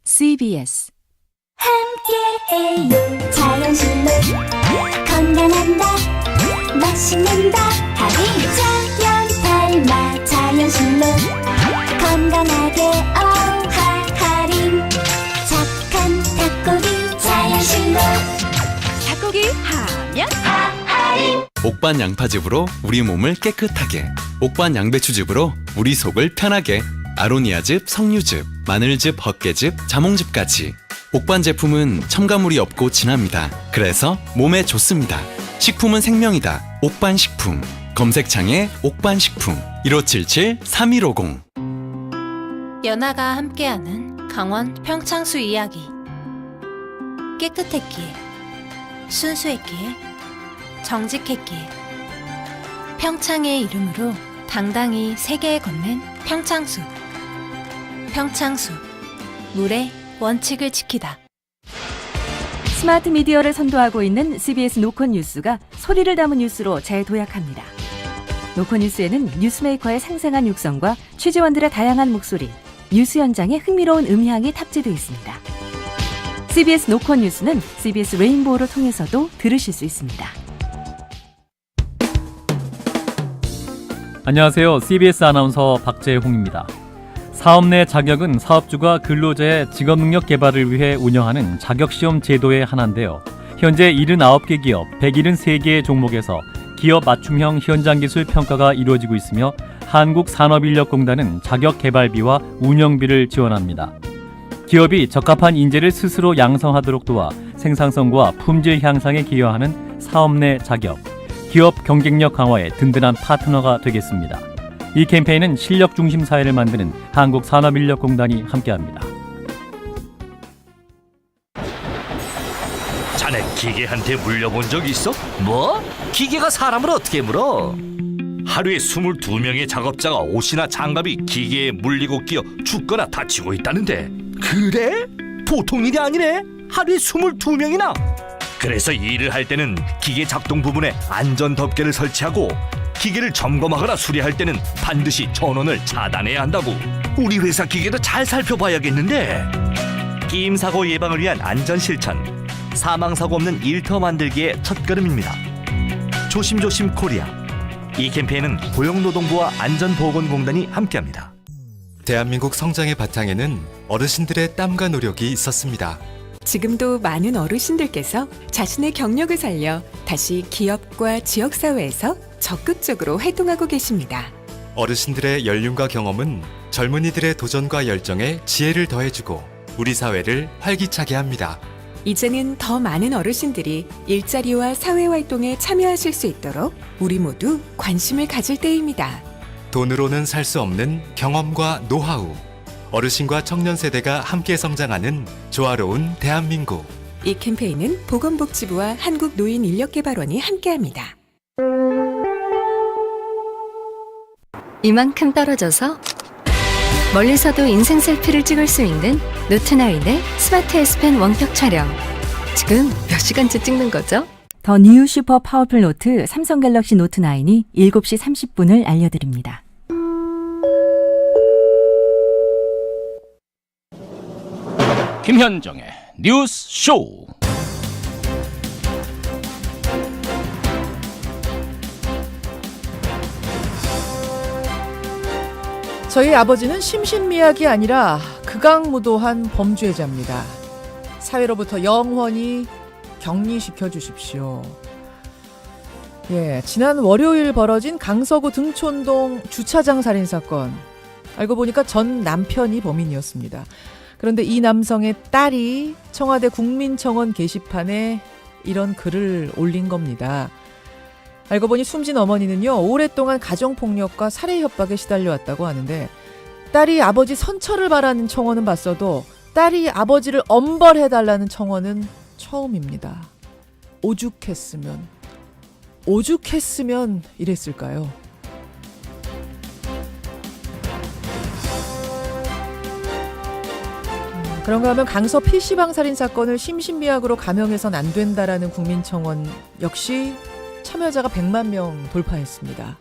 CBS 함께해요 자연실로 건강한다 맛있는다 할인 자연 닮아 자연실로 건강하게 할인 착한 닭고기 자연실로 닭고기 하면 할인 옥반 양파즙으로 우리 몸을 깨끗하게, 옥반 양배추즙으로 우리 속을 편하게, 아로니아즙, 석류즙, 마늘즙, 헛개즙, 자몽즙까지. 옥반 제품은 첨가물이 없고 진합니다. 그래서 몸에 좋습니다. 식품은 생명이다. 옥반식품. 검색창에 옥반식품 1577-3150. 연아가 함께하는 강원 평창수 이야기. 깨끗했기에, 순수했기에, 정직했기에, 평창의 이름으로 당당히 세계에 건넨 평창수. 평창수, 물의 원칙을 지키다. 스마트 미디어를 선도하고 있는 CBS 노컷 뉴스가 소리를 담은 뉴스로 재도약합니다. 노컷 뉴스에는 뉴스메이커의 생생한 육성과 취재원들의 다양한 목소리, 뉴스 현장의 흥미로운 음향이 탑재되어 있습니다. CBS 노컷 뉴스는 CBS 레인보우를 통해서도 들으실 수 있습니다. 안녕하세요. CBS 아나운서 박재홍입니다. 사업 내 자격은 사업주가 근로자의 직업능력 개발을 위해 운영하는 자격시험 제도의 하나인데요. 현재 79개 기업, 173개의 종목에서 기업 맞춤형 현장기술 평가가 이루어지고 있으며 한국산업인력공단은 자격개발비와 운영비를 지원합니다. 기업이 적합한 인재를 스스로 양성하도록 도와 생산성과 품질 향상에 기여하는 사업 내 자격, 기업 경쟁력 강화에 든든한 파트너가 되겠습니다. 이 캠페인은 실력 중심 사회를 만드는 한국산업인력공단이 함께합니다. 자네 기계한테 물려본 적 있어? 뭐? 기계가 사람을 어떻게 물어? 하루에 22명의 작업자가 옷이나 장갑이 기계에 물리고 끼어 죽거나 다치고 있다는데 그래? 보통 일이 아니네. 하루에 22명이나? 그래서 일을 할 때는 기계 작동 부분에 안전 덮개를 설치하고 기계를 점검하거나 수리할 때는 반드시 전원을 차단해야 한다고. 우리 회사 기계도 잘 살펴봐야겠는데. 끼임 사고 예방을 위한 안전 실천, 사망 사고 없는 일터 만들기의 첫걸음입니다. 조심조심 코리아. 이 캠페인은 고용노동부와 안전보건공단이 함께합니다. 대한민국 성장의 바탕에는 어르신들의 땀과 노력이 있었습니다. 지금도 많은 어르신들께서 자신의 경력을 살려 다시 기업과 지역사회에서 적극적으로 활동하고 계십니다. 어르신들의 연륜과 경험은 젊은이들의 도전과 열정에 지혜를 더해주고 우리 사회를 활기차게 합니다. 이제는 더 많은 어르신들이 일자리와 사회활동에 참여하실 수 있도록 우리 모두 관심을 가질 때입니다. 돈으로는 살 수 없는 경험과 노하우. 어르신과 청년 세대가 함께 성장하는 조화로운 대한민국. 이 캠페인은 보건복지부와 한국노인인력개발원이 함께합니다. 이만큼 떨어져서 멀리서도 인생 셀피를 찍을 수 있는 노트9의 스마트 S펜 원격 촬영. 지금 몇 시간째 찍는 거죠? 더 뉴 슈퍼 파워풀 노트 삼성 갤럭시 노트 9이 7시 30분을 알려드립니다. 김현정의 뉴스 쇼. 저희 아버지는 심신미약이 아니라 극악무도한 범죄자입니다. 사회로부터 영원히 격리시켜 주십시오. 지난 월요일 벌어진 강서구 등촌동 주차장 살인 사건. 알고 보니까 전 남편이 범인이었습니다. 그런데 이 남성의 딸이 청와대 국민청원 게시판에 이런 글을 올린 겁니다. 알고 보니 숨진 어머니는요, 오랫동안 가정폭력과 살해 협박에 시달려왔다고 하는데 딸이 아버지 선처를 바라는 청원은 봤어도 딸이 아버지를 엄벌해달라는 청원은 처음입니다. 오죽했으면 이랬을까요? 그런가 하면 강서 PC방 살인 사건을 심신미약으로 감형해선 안 된다라는 국민청원 역시 참여자가 100만 명 돌파했습니다.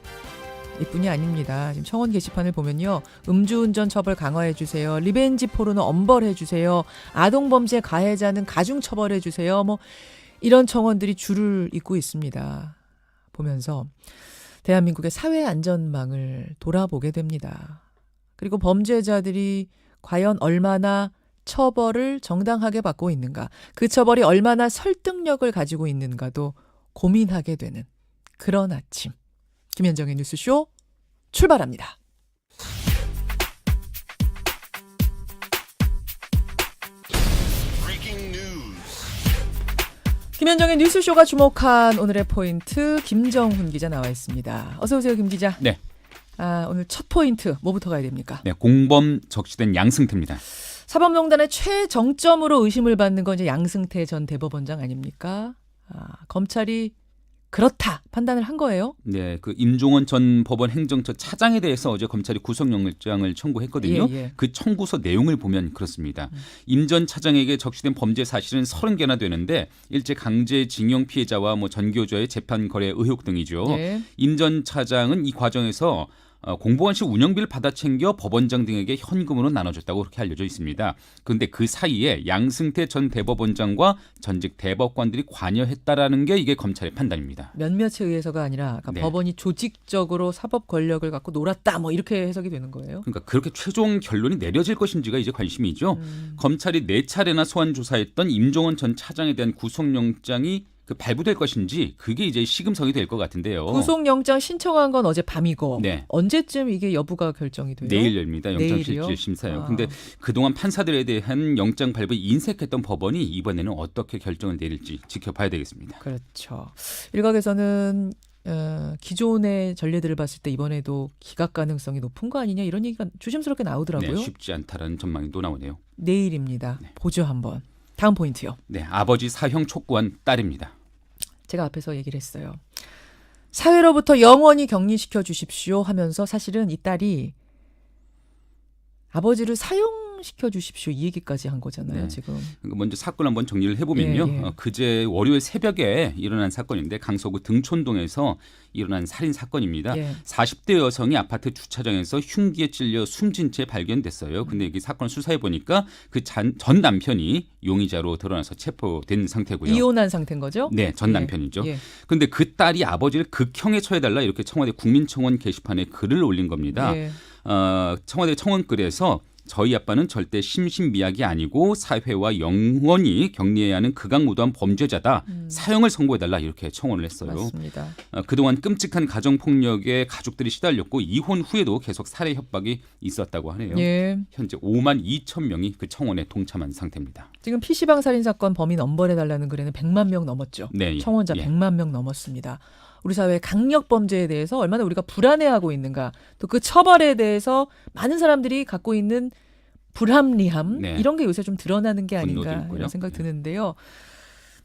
이뿐이 아닙니다. 지금 청원 게시판을 보면요. 음주운전 처벌 강화해주세요. 리벤지 포르노 엄벌해주세요. 아동범죄 가해자는 가중처벌해주세요. 뭐 이런 청원들이 줄을 잇고 있습니다. 보면서 대한민국의 사회안전망을 돌아보게 됩니다. 그리고 범죄자들이 과연 얼마나 처벌을 정당하게 받고 있는가, 그 처벌이 얼마나 설득력을 가지고 있는가도 고민하게 되는 그런 아침. 김현정의 뉴스쇼 출발합니다. 김현정의 뉴스쇼가 주목한 오늘의 포인트, 김정훈 기자 나와 있습니다. 어서 오세요, 김 기자. 네. 오늘 첫 포인트 뭐부터 가야 됩니까? 네, 공범 적시된 양승태입니다. 사법농단의 최정점으로 의심을 받는 건 이제 양승태 전 대법원장 아닙니까? 검찰이 그렇다 판단을 한 거예요? 네, 그 임종원 전 법원 행정처 차장에 대해서 어제 검찰이 구속영장을 청구했거든요. 예. 그 청구서 내용을 보면 그렇습니다. 임 전 차장에게 적시된 범죄 사실은 30개나 되는데 일제 강제징용 피해자와 전교조의 재판 거래 의혹 등이죠. 예. 임 전 차장은 이 과정에서 공보원실 운영비를 받아 챙겨 법원장 등에게 현금으로 나눠줬다고 그렇게 알려져 있습니다. 그런데 그 사이에 양승태 전 대법원장과 전직 대법관들이 관여했다라는 게 이게 검찰의 판단입니다. 몇몇에 의해서가 아니라 그러니까 네. 법원이 조직적으로 사법 권력을 갖고 놀았다 뭐 이렇게 해석이 되는 거예요. 그러니까 그렇게 최종 결론이 내려질 것인지가 이제 관심이죠. 검찰이 4차례나 소환 조사했던 임종원 전 차장에 대한 구속영장이 발부될 것인지 그게 이제 시금석이 될 것 같은데요. 구속영장 신청한 건 어제 밤이고 네. 언제쯤 이게 여부가 결정이 돼요? 내일 열립니다. 내일이요? 영장실질심사요. 근데 그동안 판사들에 대한 영장 발부에 인색했던 법원이 이번에는 어떻게 결정을 내릴지 지켜봐야 되겠습니다. 그렇죠. 일각에서는 기존의 전례들을 봤을 때 이번에도 기각 가능성이 높은 거 아니냐 이런 얘기가 조심스럽게 나오더라고요. 네, 쉽지 않다라는 전망이 또 나오네요. 내일입니다. 네. 보죠 한번. 다음 포인트요. 네, 아버지 사형 촉구한 딸입니다. 제가 앞에서 얘기를 했어요. 사회로부터 영원히 격리시켜 주십시오 하면서 사실은 이 딸이 아버지를 사형시켜 주십시오 이 얘기까지 한 거잖아요. 네. 지금. 먼저 사건 한번 정리를 해보면요. 예. 그제 월요일 새벽에 일어난 사건인데 강서구 등촌동에서 일어난 살인 사건입니다. 예. 40대 여성이 아파트 주차장에서 흉기에 찔려 숨진 채 발견됐어요. 근데 이 사건을 수사해 보니까 그 전 남편이 용의자로 드러나서 체포된 상태고요. 이혼한 상태인 거죠? 네, 전 예. 남편이죠. 예. 근데 그 딸이 아버지를 극형에 처해달라 이렇게 청와대 국민청원 게시판에 글을 올린 겁니다. 예. 청와대 청원글에서 저희 아빠는 절대 심신미약이 아니고 사회와 영원히 격리해야 하는 극악무도한 범죄자다. 사형을 선고해달라 이렇게 청원을 했어요. 맞습니다. 그동안 끔찍한 가정폭력에 가족들이 시달렸고 이혼 후에도 계속 살해 협박이 있었다고 하네요. 예. 현재 5만 2천 명이 그 청원에 동참한 상태입니다. 지금 PC방 살인 사건 범인 엄벌해달라는 글에는 100만 명 넘었죠. 네, 청원자 예. 100만 명 넘었습니다. 우리 사회의 강력 범죄에 대해서 얼마나 우리가 불안해하고 있는가, 또 그 처벌에 대해서 많은 사람들이 갖고 있는 불합리함 네. 이런 게 요새 좀 드러나는 게 분노도 아닌가 있고요. 이런 생각 네. 드는데요.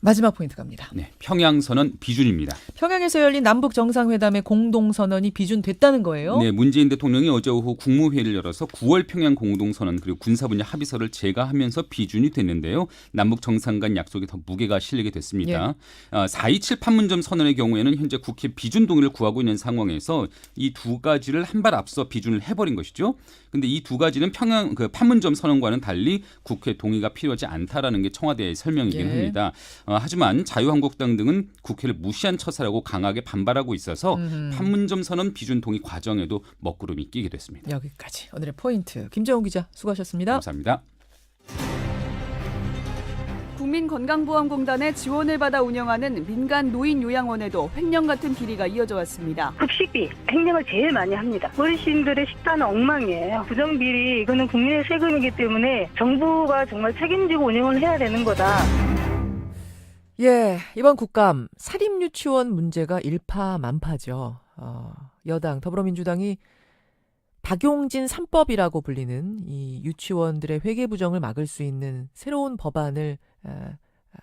마지막 포인트 갑니다. 네, 평양선언 비준입니다. 평양에서 열린 남북 정상회담의 공동선언이 비준됐다는 거예요. 네, 문재인 대통령이 어제 오후 국무회의를 열어서 9월 평양 공동선언 그리고 군사분야 합의서를 제거하면서 비준이 됐는데요. 남북 정상 간 약속이 더 무게가 실리게 됐습니다. 4.27 판문점 선언의 경우에는 현재 국회 비준 동의를 구하고 있는 상황에서 이 두 가지를 한 발 앞서 비준을 해버린 것이죠. 근데 이 두 가지는 평양 판문점 선언과는 달리 국회 동의가 필요하지 않다라는 게 청와대의 설명이긴 예. 합니다. 하지만 자유한국당 등은 국회를 무시한 처사라고 강하게 반발하고 있어서 판문점 선언 비준 동의 과정에도 먹구름이 끼게 됐습니다. 여기까지 오늘의 포인트. 김정훈 기자 수고하셨습니다. 감사합니다. 국민건강보험공단의 지원을 받아 운영하는 민간 노인요양원에도 횡령 같은 비리가 이어져 왔습니다. 급식비, 횡령을 제일 많이 합니다. 어르신들의 식단은 엉망이에요. 부정비리, 이거는 국민의 세금이기 때문에 정부가 정말 책임지고 운영을 해야 되는 거다. 예, 이번 국감 사립유치원 문제가 일파만파죠. 여당 더불어민주당이 박용진 3법이라고 불리는 이 유치원들의 회계부정을 막을 수 있는 새로운 법안을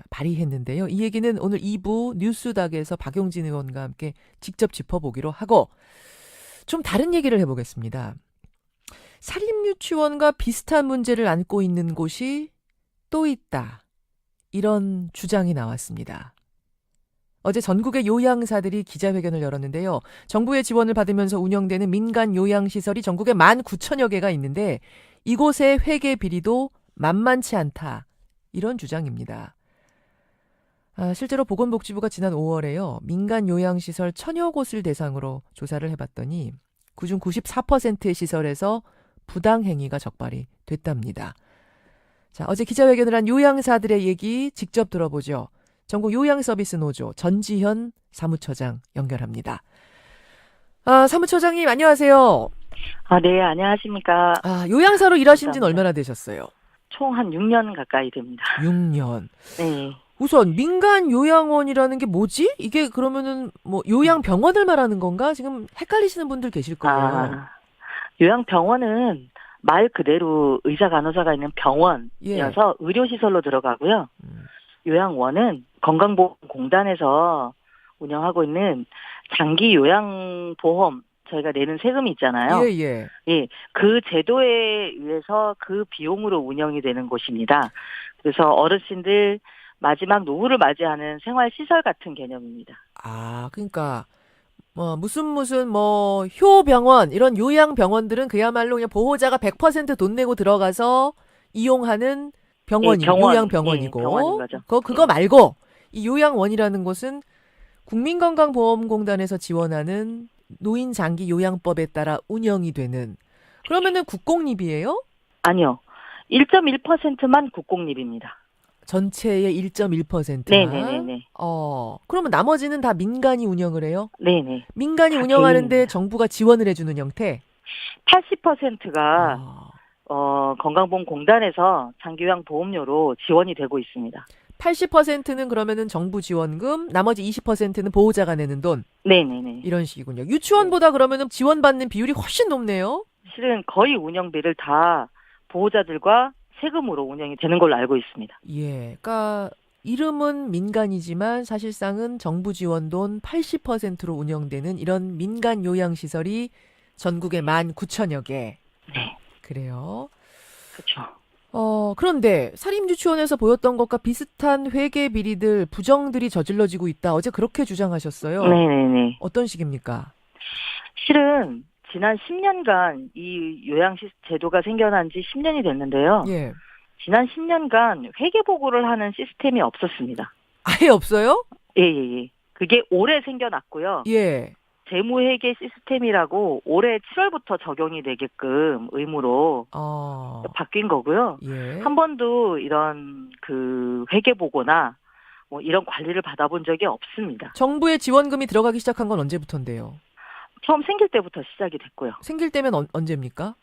발의했는데요. 이 얘기는 오늘 2부 뉴스닥에서 박용진 의원과 함께 직접 짚어보기로 하고 좀 다른 얘기를 해보겠습니다. 사립유치원과 비슷한 문제를 안고 있는 곳이 또 있다. 이런 주장이 나왔습니다. 어제 전국의 요양사들이 기자회견을 열었는데요. 정부의 지원을 받으면서 운영되는 민간 요양시설이 전국에 19,000여 개가 있는데 이곳의 회계 비리도 만만치 않다. 이런 주장입니다. 실제로 보건복지부가 지난 5월에요. 민간 요양시설 1,000여 곳을 대상으로 조사를 해봤더니 그중 94%의 시설에서 부당행위가 적발이 됐답니다. 자, 어제 기자회견을 한 요양사들의 얘기 직접 들어보죠. 전국 요양서비스 노조 전지현 사무처장 연결합니다. 사무처장님 안녕하세요. 네, 안녕하십니까. 요양사로 일하신 지는 얼마나 되셨어요? 총 한 6년 가까이 됩니다. 6년. 네. 우선 민간 요양원이라는 게 뭐지? 이게 그러면은 뭐 요양병원을 말하는 건가? 지금 헷갈리시는 분들 계실 거예요. 요양병원은 말 그대로 의사 간호사가 있는 병원이어서 의료시설로 들어가고요. 요양원은 건강보험공단에서 운영하고 있는 장기 요양보험 저희가 내는 세금이 있잖아요. 예. 그 제도에 의해서 그 비용으로 운영이 되는 곳입니다. 그래서 어르신들 마지막 노후를 맞이하는 생활시설 같은 개념입니다. 그러니까 무슨 효병원 이런 요양병원들은 그야말로 그냥 보호자가 100% 돈 내고 들어가서 이용하는 병원이고 요양병원이고 병원인 거죠. 그거 말고 이 요양원이라는 곳은 국민건강보험공단에서 지원하는 노인장기요양법에 따라 운영이 되는 그러면은 국공립이에요? 아니요. 1.1%만 국공립입니다. 전체의 1.1%만? 네네네. 그러면 나머지는 다 민간이 운영을 해요? 네네. 민간이 운영하는데 정부가 지원을 해주는 형태? 80%가 건강보험공단에서 장기요양보험료로 지원이 되고 있습니다. 80%는 그러면은 정부 지원금, 나머지 20%는 보호자가 내는 돈? 네네네. 이런 식이군요. 유치원보다 그러면은 지원받는 비율이 훨씬 높네요? 실은 거의 운영비를 다 보호자들과 세금으로 운영이 되는 걸로 알고 있습니다. 그러니까 이름은 민간이지만 사실상은 정부 지원 돈 80%로 운영되는 이런 민간 요양시설이 전국에 19,000여 개. 네. 그래요? 그렇죠. 그런데 사립유치원에서 보였던 것과 비슷한 회계 비리들, 부정들이 저질러지고 있다. 어제 그렇게 주장하셨어요. 네네네. 어떤 식입니까? 실은 지난 10년간 이 요양시 제도가 생겨난 지 10년이 됐는데요. 예. 지난 10년간 회계 보고를 하는 시스템이 없었습니다. 아예 없어요? 예. 그게 올해 생겨났고요. 예. 재무회계 시스템이라고 올해 7월부터 적용이 되게끔 의무로 바뀐 거고요. 예. 한 번도 이런 그 회계 보고나 뭐 이런 관리를 받아본 적이 없습니다. 정부의 지원금이 들어가기 시작한 건 언제부터인데요? 처음 생길 때부터 시작이 됐고요. 생길 때면 언제입니까?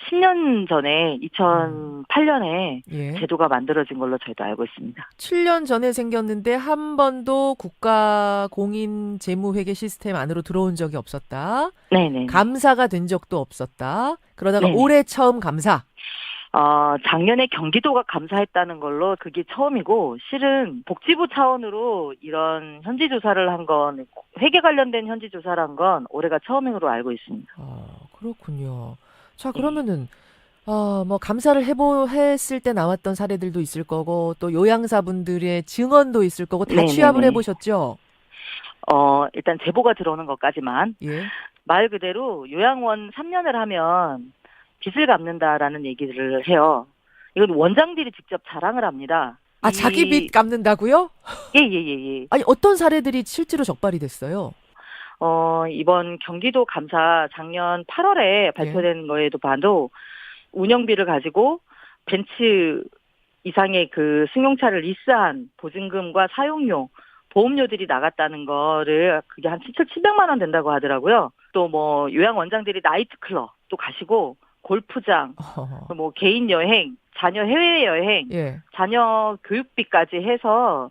10년 전에 2008년에 예. 제도가 만들어진 걸로 저희도 알고 있습니다. 7년 전에 생겼는데 한 번도 국가 공인 재무회계 시스템 안으로 들어온 적이 없었다. 네네. 감사가 된 적도 없었다. 그러다가 네네. 올해 처음 감사. 작년에 경기도가 감사했다는 걸로 그게 처음이고 실은 복지부 차원으로 이런 현지조사를 한 건 회계 관련된 현지조사를 한 건 올해가 처음인 걸로 알고 있습니다. 그렇군요. 자, 그러면은 뭐 감사를 했을 때 나왔던 사례들도 있을 거고 또 요양사분들의 증언도 있을 거고 다 네네네. 취합을 해보셨죠? 일단 제보가 들어오는 것까지만 말 그대로 요양원 3년을 하면 빚을 갚는다라는 얘기를 해요. 이건 원장들이 직접 자랑을 합니다. 자기 빚 갚는다고요? 예. 아니 어떤 사례들이 실제로 적발이 됐어요? 이번 경기도 감사 작년 8월에 발표된 거에도 봐도 운영비를 가지고 벤츠 이상의 그 승용차를 리스한 보증금과 사용료, 보험료들이 나갔다는 거를 그게 한 700만 원 된다고 하더라고요. 또 뭐 요양 원장들이 나이트클럽 또 가시고 골프장, 뭐 개인 여행, 자녀 해외 여행, 자녀 교육비까지 해서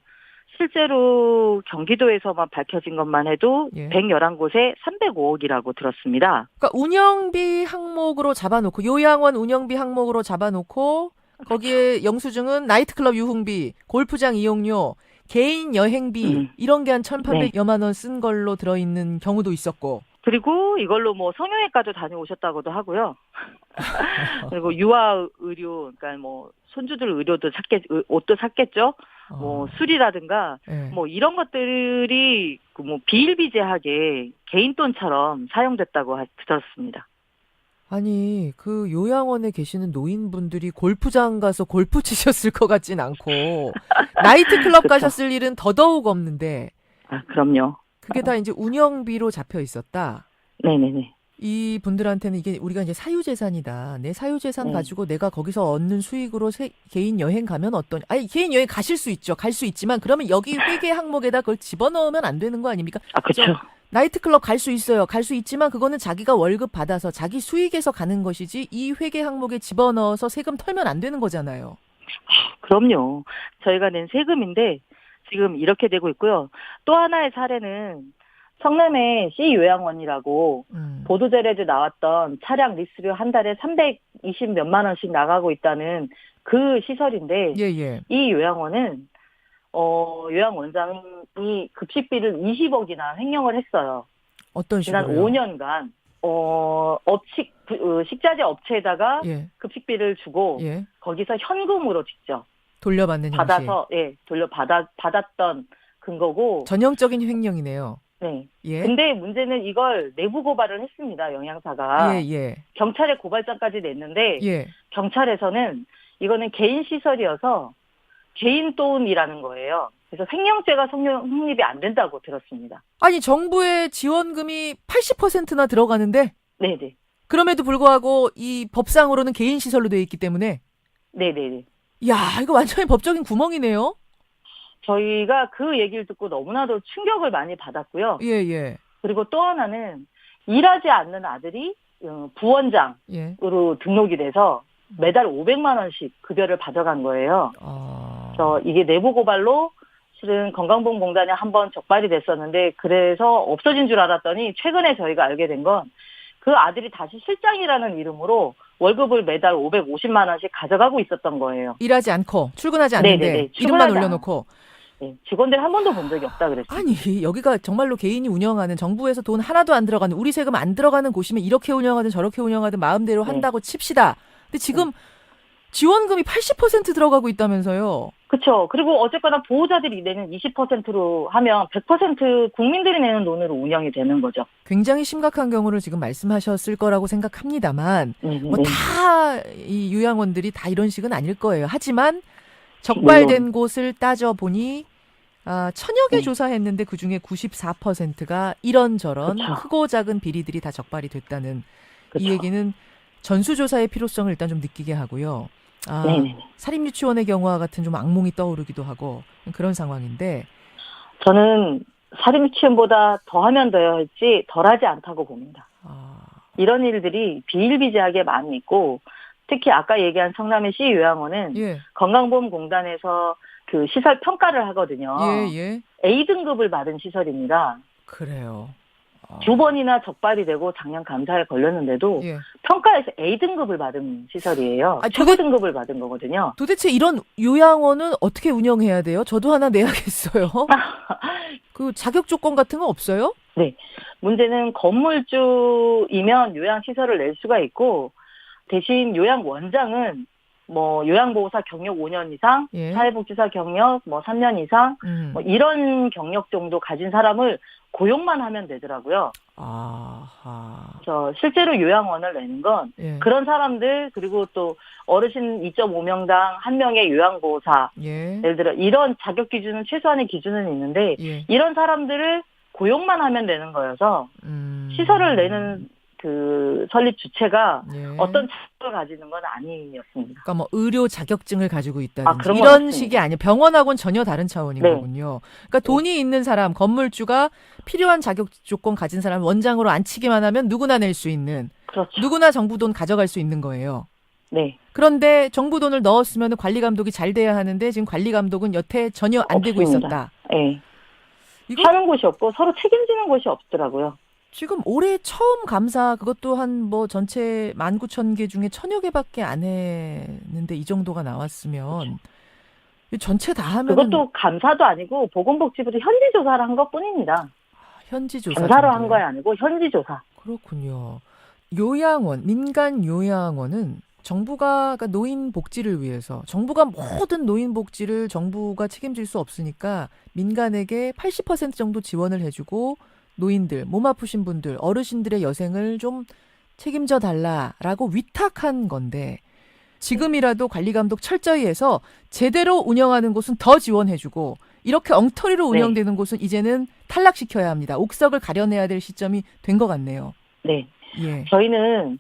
실제로 경기도에서만 밝혀진 것만 해도 111곳에 305억이라고 들었습니다. 그러니까 운영비 항목으로 잡아놓고 요양원 운영비 항목으로 잡아놓고 거기에 영수증은 나이트클럽 유흥비, 골프장 이용료, 개인 여행비 이런 게 한 1,800여만 원 쓴 걸로 들어있는 경우도 있었고 그리고 이걸로 뭐 성형외과도 다녀오셨다고도 하고요. 그리고 유아 의료, 그러니까 뭐 손주들 의료도 옷도 샀겠죠. 뭐 술이라든가 예. 뭐 이런 것들이 그 뭐 비일비재하게 개인 돈처럼 사용됐다고 들었습니다. 아니 그 요양원에 계시는 노인분들이 골프장 가서 골프 치셨을 것 같진 않고 나이트클럽 그쵸. 가셨을 일은 더더욱 없는데 아, 그럼요. 그게 다 이제 운영비로 잡혀 있었다. 네네네. 이 분들한테는 이게 우리가 이제 사유재산이다. 내 사유재산 네. 가지고 내가 거기서 얻는 수익으로 개인 여행 가면 아니 개인 여행 가실 수 있죠. 갈 수 있지만 그러면 여기 회계 항목에다 그걸 집어넣으면 안 되는 거 아닙니까? 아, 그렇죠. 나이트클럽 갈 수 있어요. 갈 수 있지만 그거는 자기가 월급 받아서 자기 수익에서 가는 것이지 이 회계 항목에 집어넣어서 세금 털면 안 되는 거잖아요. 그럼요. 저희가 낸 세금인데 지금 이렇게 되고 있고요. 또 하나의 사례는 성남의 C요양원이라고 보도자료에도 나왔던 차량 리스료 한 달에 320 몇만 원씩 나가고 있다는 그 시설인데 예. 이 요양원은 요양원장이 급식비를 20억이나 횡령을 했어요. 어떤 지난 식으로요? 5년간 식자재 업체에다가 예. 급식비를 주고 예. 거기서 현금으로 직접 돌려받는 형식. 받아서 받았던 근거고. 전형적인 횡령이네요. 네. 예. 근데 문제는 이걸 내부 고발을 했습니다. 영양사가. 예. 경찰에 고발장까지 냈는데 예. 경찰에서는 이거는 개인 시설이어서 개인 돈이라는 거예요. 그래서 횡령죄가 성립이 안 된다고 들었습니다. 아니 정부의 지원금이 80%나 들어가는데 네네. 그럼에도 불구하고 이 법상으로는 개인 시설로 되어 있기 때문에 네네네. 야 이거 완전히 법적인 구멍이네요. 저희가 그 얘기를 듣고 너무나도 충격을 많이 받았고요. 예. 그리고 또 하나는 일하지 않는 아들이 부원장으로 예. 등록이 돼서 매달 500만 원씩 급여를 받아간 거예요. 그래서 이게 내부 고발로 실은 건강보험공단에 한번 적발이 됐었는데 그래서 없어진 줄 알았더니 최근에 저희가 알게 된 건 그 아들이 다시 실장이라는 이름으로 월급을 매달 550만 원씩 가져가고 있었던 거예요. 일하지 않고 출근하지 않는데 네네네. 이름만 출근하지 올려놓고. 네, 직원들 한 번도 본 적이 없다 그랬어요. 아니 여기가 정말로 개인이 운영하는 정부에서 돈 하나도 안 들어가는 우리 세금 안 들어가는 곳이면 이렇게 운영하든 저렇게 운영하든 마음대로 한다고 칩시다. 근데 지금 지원금이 80% 들어가고 있다면서요. 그렇죠. 그리고 어쨌거나 보호자들이 내는 20%로 하면 100% 국민들이 내는 돈으로 운영이 되는 거죠. 굉장히 심각한 경우를 지금 말씀하셨을 거라고 생각합니다만 뭐 다 이 요양원들이 다 이런 식은 아닐 거예요. 하지만 적발된 곳을 따져보니 1000여 개 조사했는데 그중에 94%가 이런저런 그쵸. 크고 작은 비리들이 다 적발이 됐다는 그쵸. 이 얘기는 전수조사의 필요성을 일단 좀 느끼게 하고요. 사립유치원의 경우와 같은 좀 악몽이 떠오르기도 하고 그런 상황인데 저는 사립유치원보다 더하면 더할지 덜하지 않다고 봅니다. 이런 일들이 비일비재하게 많이 있고 특히 아까 얘기한 성남의 C요양원은 건강보험공단에서 그 시설 평가를 하거든요. A등급을 받은 시설입니다. 그래요. 2번이나 적발이 되고 작년 감사에 걸렸는데도 평가에서 A등급을 받은 시설이에요. 최고 등급을 받은 거거든요. 도대체 이런 요양원은 어떻게 운영해야 돼요? 저도 하나 내야겠어요. 그 자격 조건 같은 거 없어요? 네. 문제는 건물주이면 요양시설을 낼 수가 있고 대신 요양원장은 뭐 요양보호사 경력 5년 이상, 사회복지사 경력 뭐 3년 이상, 뭐 이런 경력 정도 가진 사람을 고용만 하면 되더라고요. 그래서 실제로 요양원을 내는 건 그런 사람들 그리고 또 어르신 2.5명당 1명의 요양보호사 예를 들어 이런 자격 기준은 최소한의 기준은 있는데 이런 사람들을 고용만 하면 되는 거여서 시설을 내는 그 설립 주체가 어떤 자격을 가지는 건 아니었습니다. 그러니까 뭐 의료 자격증을 가지고 있다든지 그런 이런 건 식이 아니에요. 병원하고는 전혀 다른 차원인 거군요. 그러니까 돈이 있는 사람, 건물주가 필요한 자격 조건 가진 사람 원장으로 앉히기만 하면 누구나 낼 수 있는, 누구나 정부 돈 가져갈 수 있는 거예요. 네. 그런데 정부 돈을 넣었으면 관리 감독이 잘 돼야 하는데 지금 관리 감독은 여태 전혀 안 되고 있었다. 네. 하는 곳이 없고 서로 책임지는 곳이 없더라고요. 지금 올해 처음 감사 그것도 한 뭐 전체 19,000개 중에 1,000여 개밖에 안 했는데 이 정도가 나왔으면 전체 다 하면 그것도 감사도 아니고 보건복지부도 현지 조사를 한 것뿐입니다. 현지 조사 감사로 한 거야 아니고 현지 조사. 그렇군요. 요양원, 민간 요양원은 정부가 그러니까 노인 복지를 위해서 정부가 모든 노인 복지를 정부가 책임질 수 없으니까 민간에게 80% 정도 지원을 해주고 노인들, 몸 아프신 분들, 어르신들의 여생을 좀 책임져 달라라고 위탁한 건데 지금이라도 관리 감독 철저히 해서 제대로 운영하는 곳은 더 지원해주고 이렇게 엉터리로 운영되는 곳은 이제는 탈락시켜야 합니다. 옥석을 가려내야 될 시점이 된 것 같네요. 네. 예. 저희는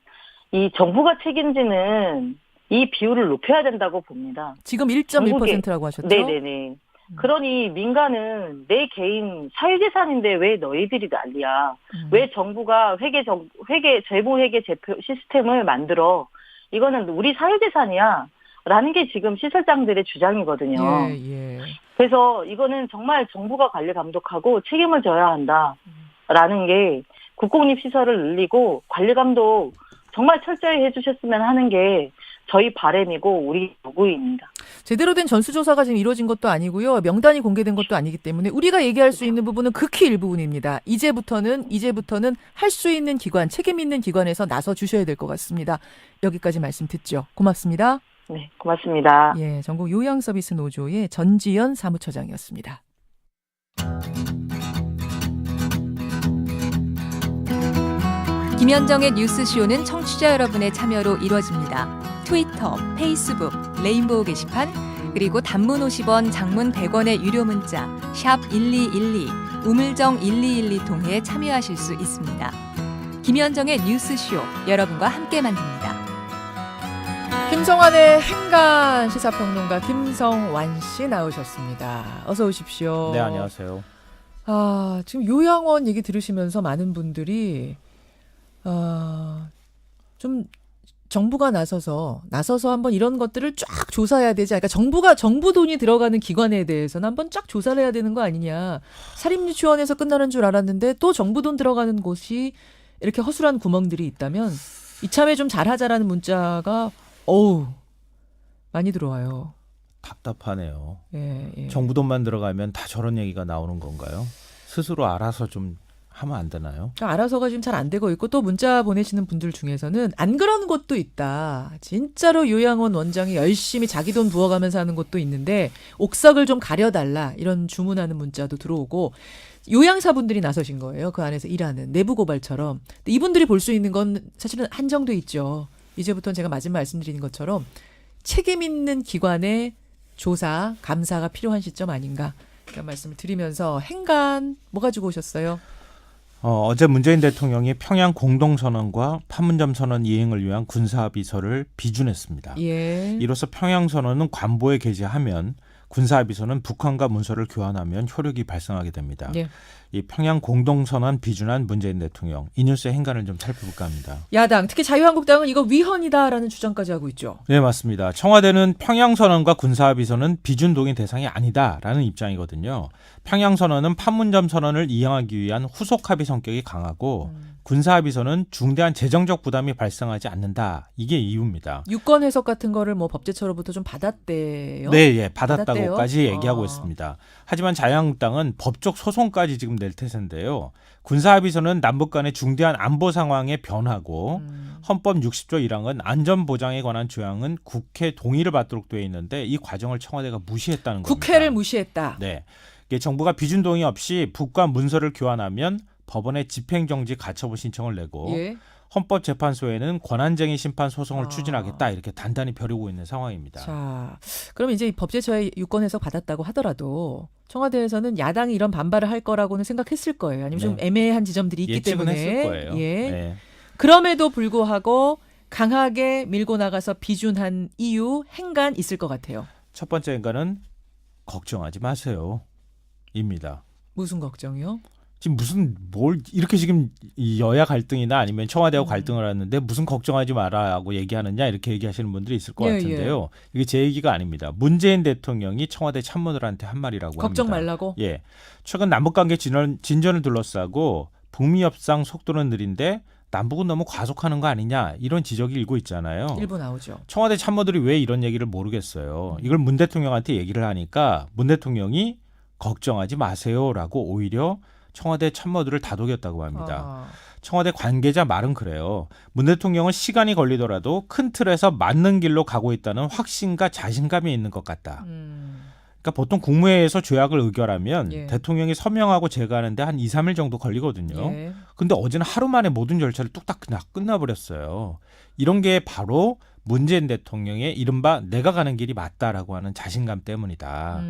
이 정부가 책임지는 이 비율을 높여야 된다고 봅니다. 지금 1.1%라고 하셨죠? 네네네. 그러니 민간은 내 개인 사유재산인데 왜 너희들이 난리야? 왜 정부가 재무 회계 제표 시스템을 만들어? 이거는 우리 사유재산이야. 라는 게 지금 시설장들의 주장이거든요. 예. 그래서 이거는 정말 정부가 관리 감독하고 책임을 져야 한다라는 게 국공립시설을 늘리고 관리 감독 정말 철저히 해주셨으면 하는 게 저희 바람이고 우리 요구입니다. 제대로 된 전수조사가 지금 이루어진 것도 아니고요. 명단이 공개된 것도 아니기 때문에 우리가 얘기할 수 있는 부분은 극히 일부분입니다. 이제부터는 할 수 있는 기관, 책임 있는 기관에서 나서 주셔야 될 것 같습니다. 여기까지 말씀 듣죠. 고맙습니다. 네, 고맙습니다. 예, 전국 요양서비스 노조의 전지연 사무처장이었습니다. 김현정의 뉴스쇼는 청취자 여러분의 참여로 이루어집니다. 트위터, 페이스북, 레인보우 게시판, 그리고 단문 50원, 장문 100원의 유료 문자 샵 1212, 우물정 1212 통해 참여하실 수 있습니다. 김현정의 뉴스쇼, 여러분과 함께 만듭니다. 김성환의 행간 시사평론가 김성완 씨 나오셨습니다. 어서 오십시오. 네, 안녕하세요. 지금 요양원 얘기 들으시면서 많은 분들이 좀 정부가 나서서 한번 이런 것들을 쫙 조사해야 되지. 그러니까 정부 돈이 들어가는 기관에 대해서는 한번 쫙 조사를 해야 되는 거 아니냐. 사립유치원에서 끝나는 줄 알았는데 또 정부 돈 들어가는 곳이 이렇게 허술한 구멍들이 있다면 이참에 좀 잘하자라는 문자가 많이 들어와요. 답답하네요. 예. 정부 돈만 들어가면 다 저런 얘기가 나오는 건가요? 스스로 알아서 좀 하면 안 되나요? 알아서가 지금 잘 안 되고 있고 또 문자 보내시는 분들 중에서는 안 그런 곳도 있다. 진짜로 요양원 원장이 열심히 자기 돈 부어가면서 하는 곳도 있는데 옥석을 좀 가려달라 이런 주문하는 문자도 들어오고 요양사분들이 나서신 거예요. 그 안에서 일하는 내부 고발처럼. 근데 이분들이 볼 수 있는 건 사실은 한정돼 있죠. 이제부터는 제가 마지막 말씀드린 것처럼 책임 있는 기관의 조사, 감사가 필요한 시점 아닌가 그런 말씀을 드리면서 행간 뭐 가지고 오셨어요? 어제 문재인 대통령이 평양 공동선언과 판문점 선언 이행을 위한 군사합의서를 비준했습니다. 예. 이로써 평양 선언은 관보에 게재하면 군사합의서는 북한과 문서를 교환하면 효력이 발생하게 됩니다. 예. 이 평양 공동선언 비준한 문재인 대통령, 이 뉴스의 행간을 좀 살펴볼까 합니다. 야당, 특히 자유한국당은 이거 위헌이다라는 주장까지 하고 있죠. 네, 맞습니다. 청와대는 평양선언과 군사합의서는 비준 동의 대상이 아니다라는 입장이거든요. 평양선언은 판문점 선언을 이행하기 위한 후속 합의 성격이 강하고 군사합의서는 중대한 재정적 부담이 발생하지 않는다. 이게 이유입니다. 유권 해석 같은 거를 뭐 법제처로부터 좀 받았대요? 네, 받았다고까지 얘기하고 있습니다. 하지만 자유한국당은 법적 소송까지 지금 낼 태세인데요. 군사합의서는 남북 간의 중대한 안보 상황의 변화고 헌법 60조 1항은 안전보장에 관한 조항은 국회 동의를 받도록 되어 있는데 이 과정을 청와대가 무시했다는 겁니다. 국회를 무시했다. 네, 이게 정부가 비준 동의 없이 북과 문서를 교환하면 법원에 집행정지 가처분 신청을 내고 예. 헌법재판소에는 권한쟁의 심판 소송을 추진하겠다 이렇게 단단히 벼르고 있는 상황입니다. 자, 그럼 이제 법제처의 유권 해석 받았다고 하더라도 청와대에서는 야당이 이런 반발을 할 거라고는 생각했을 거예요. 아니면 좀 애매한 지점들이 있기 예측은 때문에. 했을 거예요. 예. 네. 그럼에도 불구하고 강하게 밀고 나가서 비준한 이유 행간 있을 것 같아요. 첫 번째 행간은 걱정하지 마세요. 입니다. 무슨 걱정이요? 지금 이렇게 지금 여야 갈등이나 아니면 청와대와 갈등을 하는데 무슨 걱정하지 마라고 얘기하느냐 이렇게 얘기하시는 분들이 있을 것 같은데요. 이게 제 얘기가 아닙니다. 문재인 대통령이 청와대 참모들한테 한 말이라고 걱정 합니다. 말라고? 예. 최근 남북관계 진전을 둘러싸고 북미 협상 속도는 느린데 남북은 너무 과속하는 거 아니냐 이런 지적이 일고 있잖아요. 일부 나오죠. 청와대 참모들이 왜 이런 얘기를 모르겠어요. 이걸 문 대통령한테 얘기를 하니까 문 대통령이 걱정하지 마세요라고 오히려 청와대 참모들을 다독였다고 합니다. 청와대 관계자 말은 그래요. 문 대통령은 시간이 걸리더라도 큰 틀에서 맞는 길로 가고 있다는 확신과 자신감이 있는 것 같다. 그러니까 보통 국무회의에서 조약을 의결하면 대통령이 서명하고 제거하는데 한 2, 3일 정도 걸리거든요. 근데 어제는 하루 만에 모든 절차를 뚝딱 그냥 끝나버렸어요. 이런 게 바로 문재인 대통령의 이른바 내가 가는 길이 맞다라고 하는 자신감 때문이다.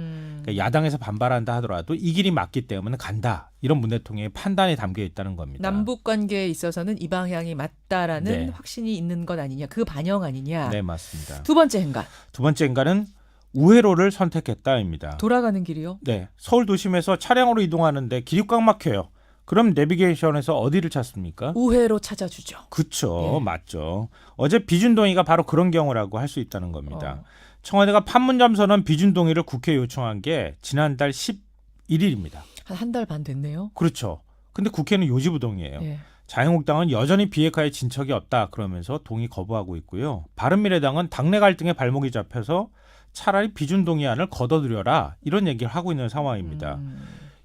그러니까 야당에서 반발한다 하더라도 이 길이 맞기 때문에 간다. 이런 문 대통령의 판단이 담겨 있다는 겁니다. 남북 관계에 있어서는 이 방향이 맞다라는 확신이 있는 것 아니냐. 그 반영 아니냐. 네, 맞습니다. 두 번째 행간. 두 번째 행간은 우회로를 선택했다입니다. 돌아가는 길이요? 네. 서울 도심에서 차량으로 이동하는데 길이 꽉 막혀요. 그럼 내비게이션에서 어디를 찾습니까? 우회로 찾아주죠. 그렇죠. 맞죠. 어제 비준동의가 바로 그런 경우라고 할 수 있다는 겁니다. 청와대가 판문점 선언 비준동의를 국회에 요청한 게 지난달 11일입니다. 한 달 반 됐네요. 그렇죠. 근데 국회는 요지부동이에요. 자유한국당은 여전히 비핵화에 진척이 없다 그러면서 동의 거부하고 있고요. 바른미래당은 당내 갈등에 발목이 잡혀서 차라리 비준동의안을 걷어들여라 이런 얘기를 하고 있는 상황입니다.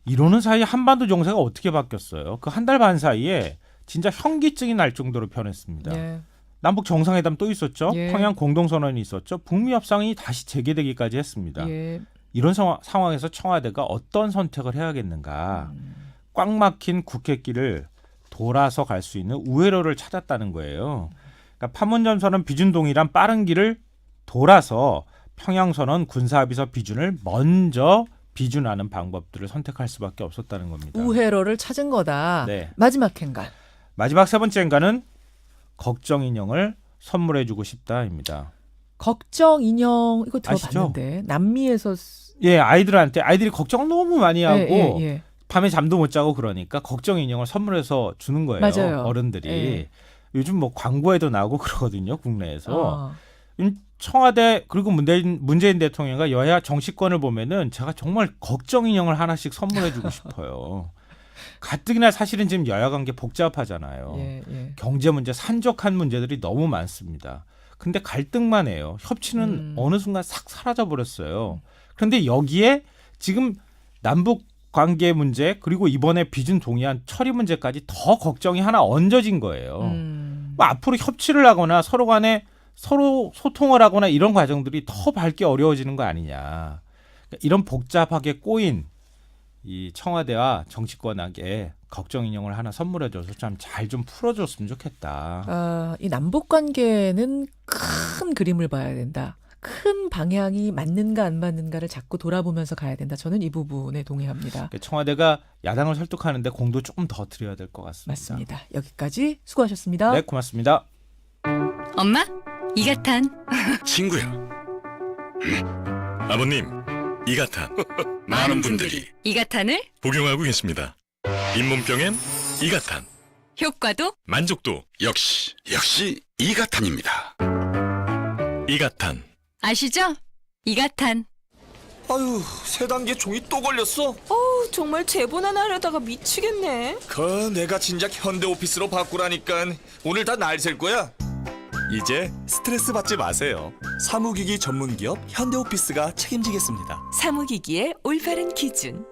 이러는 사이에 한반도 정세가 어떻게 바뀌었어요? 그 한 달 반 사이에 진짜 현기증이 날 정도로 변했습니다. 남북 정상회담 또 있었죠. 평양 공동선언이 있었죠. 북미 협상이 다시 재개되기까지 했습니다. 이런 상황에서 청와대가 어떤 선택을 해야겠는가. 꽉 막힌 국회길을 돌아서 갈 수 있는 우회로를 찾았다는 거예요. 그러니까 판문점 선언 비준동의란 빠른 길을 돌아서 평양선언 군사합의서 비준을 먼저 비준하는 방법들을 선택할 수밖에 없었다는 겁니다. 우회로를 찾은 거다. 네. 마지막 행간. 마지막 세 번째 행간은 걱정 인형을 선물해주고 싶다입니다. 걱정 인형 이거 아시죠? 들어봤는데 남미에서 아이들이 걱정을 너무 많이 하고 예. 밤에 잠도 못 자고 그러니까 걱정 인형을 선물해서 주는 거예요. 맞아요. 어른들이. 요즘 뭐 광고에도 나오고 그러거든요. 국내에서. 청와대 그리고 문재인 대통령과 여야 정치권을 보면은 제가 정말 걱정 인형을 하나씩 선물해주고 싶어요. 가뜩이나 사실은 지금 여야 관계 복잡하잖아요. 경제 문제, 산적한 문제들이 너무 많습니다. 근데 갈등만 해요. 협치는 어느 순간 싹 사라져 버렸어요. 그런데 여기에 지금 남북 관계 문제 그리고 이번에 비준 동의안 처리 문제까지 더 걱정이 하나 얹어진 거예요. 뭐 앞으로 협치를 하거나 서로 간에 서로 소통을 하거나 이런 과정들이 더 밟기 어려워지는 거 아니냐. 그러니까 이런 복잡하게 꼬인 이 청와대와 정치권에게 걱정 인형을 하나 선물해줘서 참 잘 좀 풀어줬으면 좋겠다. 이 남북 관계는 큰 그림을 봐야 된다. 큰 방향이 맞는가 안 맞는가를 자꾸 돌아보면서 가야 된다. 저는 이 부분에 동의합니다. 그러니까 청와대가 야당을 설득하는데 공도 조금 더 드려야 될 것 같습니다. 맞습니다. 여기까지 수고하셨습니다. 네, 고맙습니다. 엄마, 이가탄. 친구야. 아버님, 이가탄. 많은 분들이 이가탄을 복용하고 계십니다. 잇몸병엔 이가탄. 효과도 만족도 역시 이가탄입니다. 이가탄. 아시죠? 이가탄. 아유, 세 단계 종이 또 걸렸어. 정말 재본하나 하려다가 미치겠네. 내가 진작 현대 오피스로 바꾸라니까. 오늘 다 날 셀 거야. 이제 스트레스 받지 마세요. 사무기기 전문기업 현대오피스가 책임지겠습니다. 사무기기의 올바른 기준.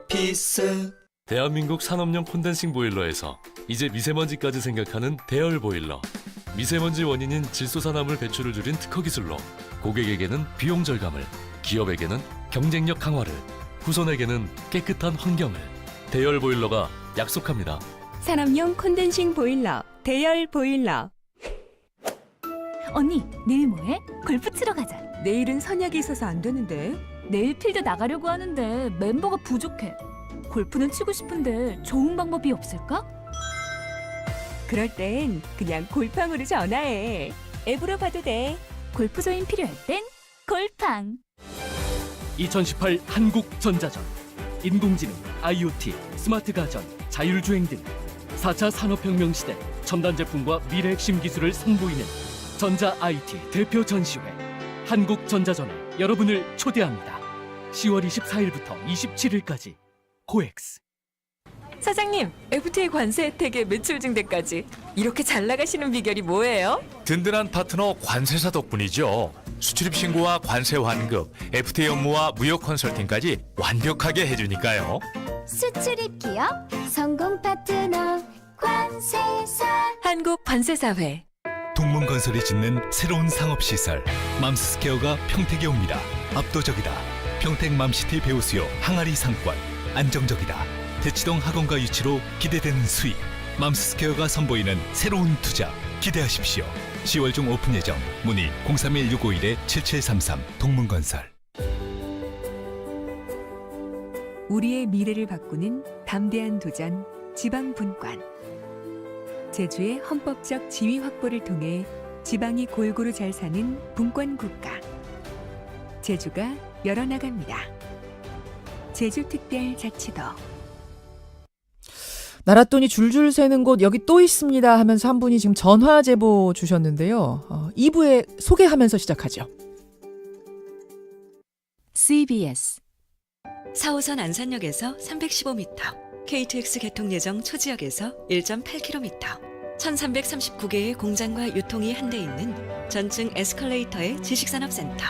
현대오피스. 대한민국 산업용 콘덴싱 보일러에서 이제 미세먼지까지 생각하는 대열 보일러. 미세먼지 원인인 질소산화물 배출을 줄인 특허 기술로 고객에게는 비용 절감을, 기업에게는 경쟁력 강화를, 후손에게는 깨끗한 환경을 대열 보일러가 약속합니다. 산업용 콘덴싱 보일러, 대열 보일러. 언니, 내일 뭐해? 골프 치러 가자. 내일은 선약이 있어서 안 되는데. 내일 필드 나가려고 하는데 멤버가 부족해. 골프는 치고 싶은데 좋은 방법이 없을까? 그럴 땐 그냥 골팡으로 전화해. 앱으로 봐도 돼. 골프조인 필요할 땐 골팡. 2018 한국전자전. 인공지능, IoT, 스마트 가전, 자율주행 등 4차 산업혁명 시대 첨단 제품과 미래 핵심 기술을 선보이는 전자 IT 대표 전시회 한국전자전에 여러분을 초대합니다. 10월 24일부터 27일까지 코엑스. 사장님, FTA 관세 혜택에 매출 증대까지 이렇게 잘 나가시는 비결이 뭐예요? 든든한 파트너 관세사 덕분이죠. 수출입 신고와 관세 환급, FTA 업무와 무역 컨설팅까지 완벽하게 해주니까요. 수출입 기업 성공 파트너 관세사. 한국 관세사회. 동문건설이 짓는 새로운 상업시설 맘스스퀘어가 평택에 옵니다. 압도적이다. 평택 맘시티 배우수요 항아리 상권. 안정적이다. 대치동 학원가 유치로 기대되는 수익. 맘스스퀘어가 선보이는 새로운 투자 기대하십시오. 10월 중 오픈 예정. 문의 031-651-7733 동문건설. 우리의 미래를 바꾸는 담대한 도전 지방분권. 제주의 헌법적 지위 확보를 통해 지방이 골고루 잘 사는 분권 국가. 제주가 열어나갑니다. 제주특별자치도. 나랏돈이 줄줄 새는 곳 여기 또 있습니다 하면서 한 분이 지금 전화 제보 주셨는데요. 2부에 소개하면서 시작하죠. CBS 4호선 안산역에서 315m, KTX 개통 예정 초지역에서 1.8km, 1339개의 공장과 유통이 한데 있는 전층 에스컬레이터의 지식산업센터,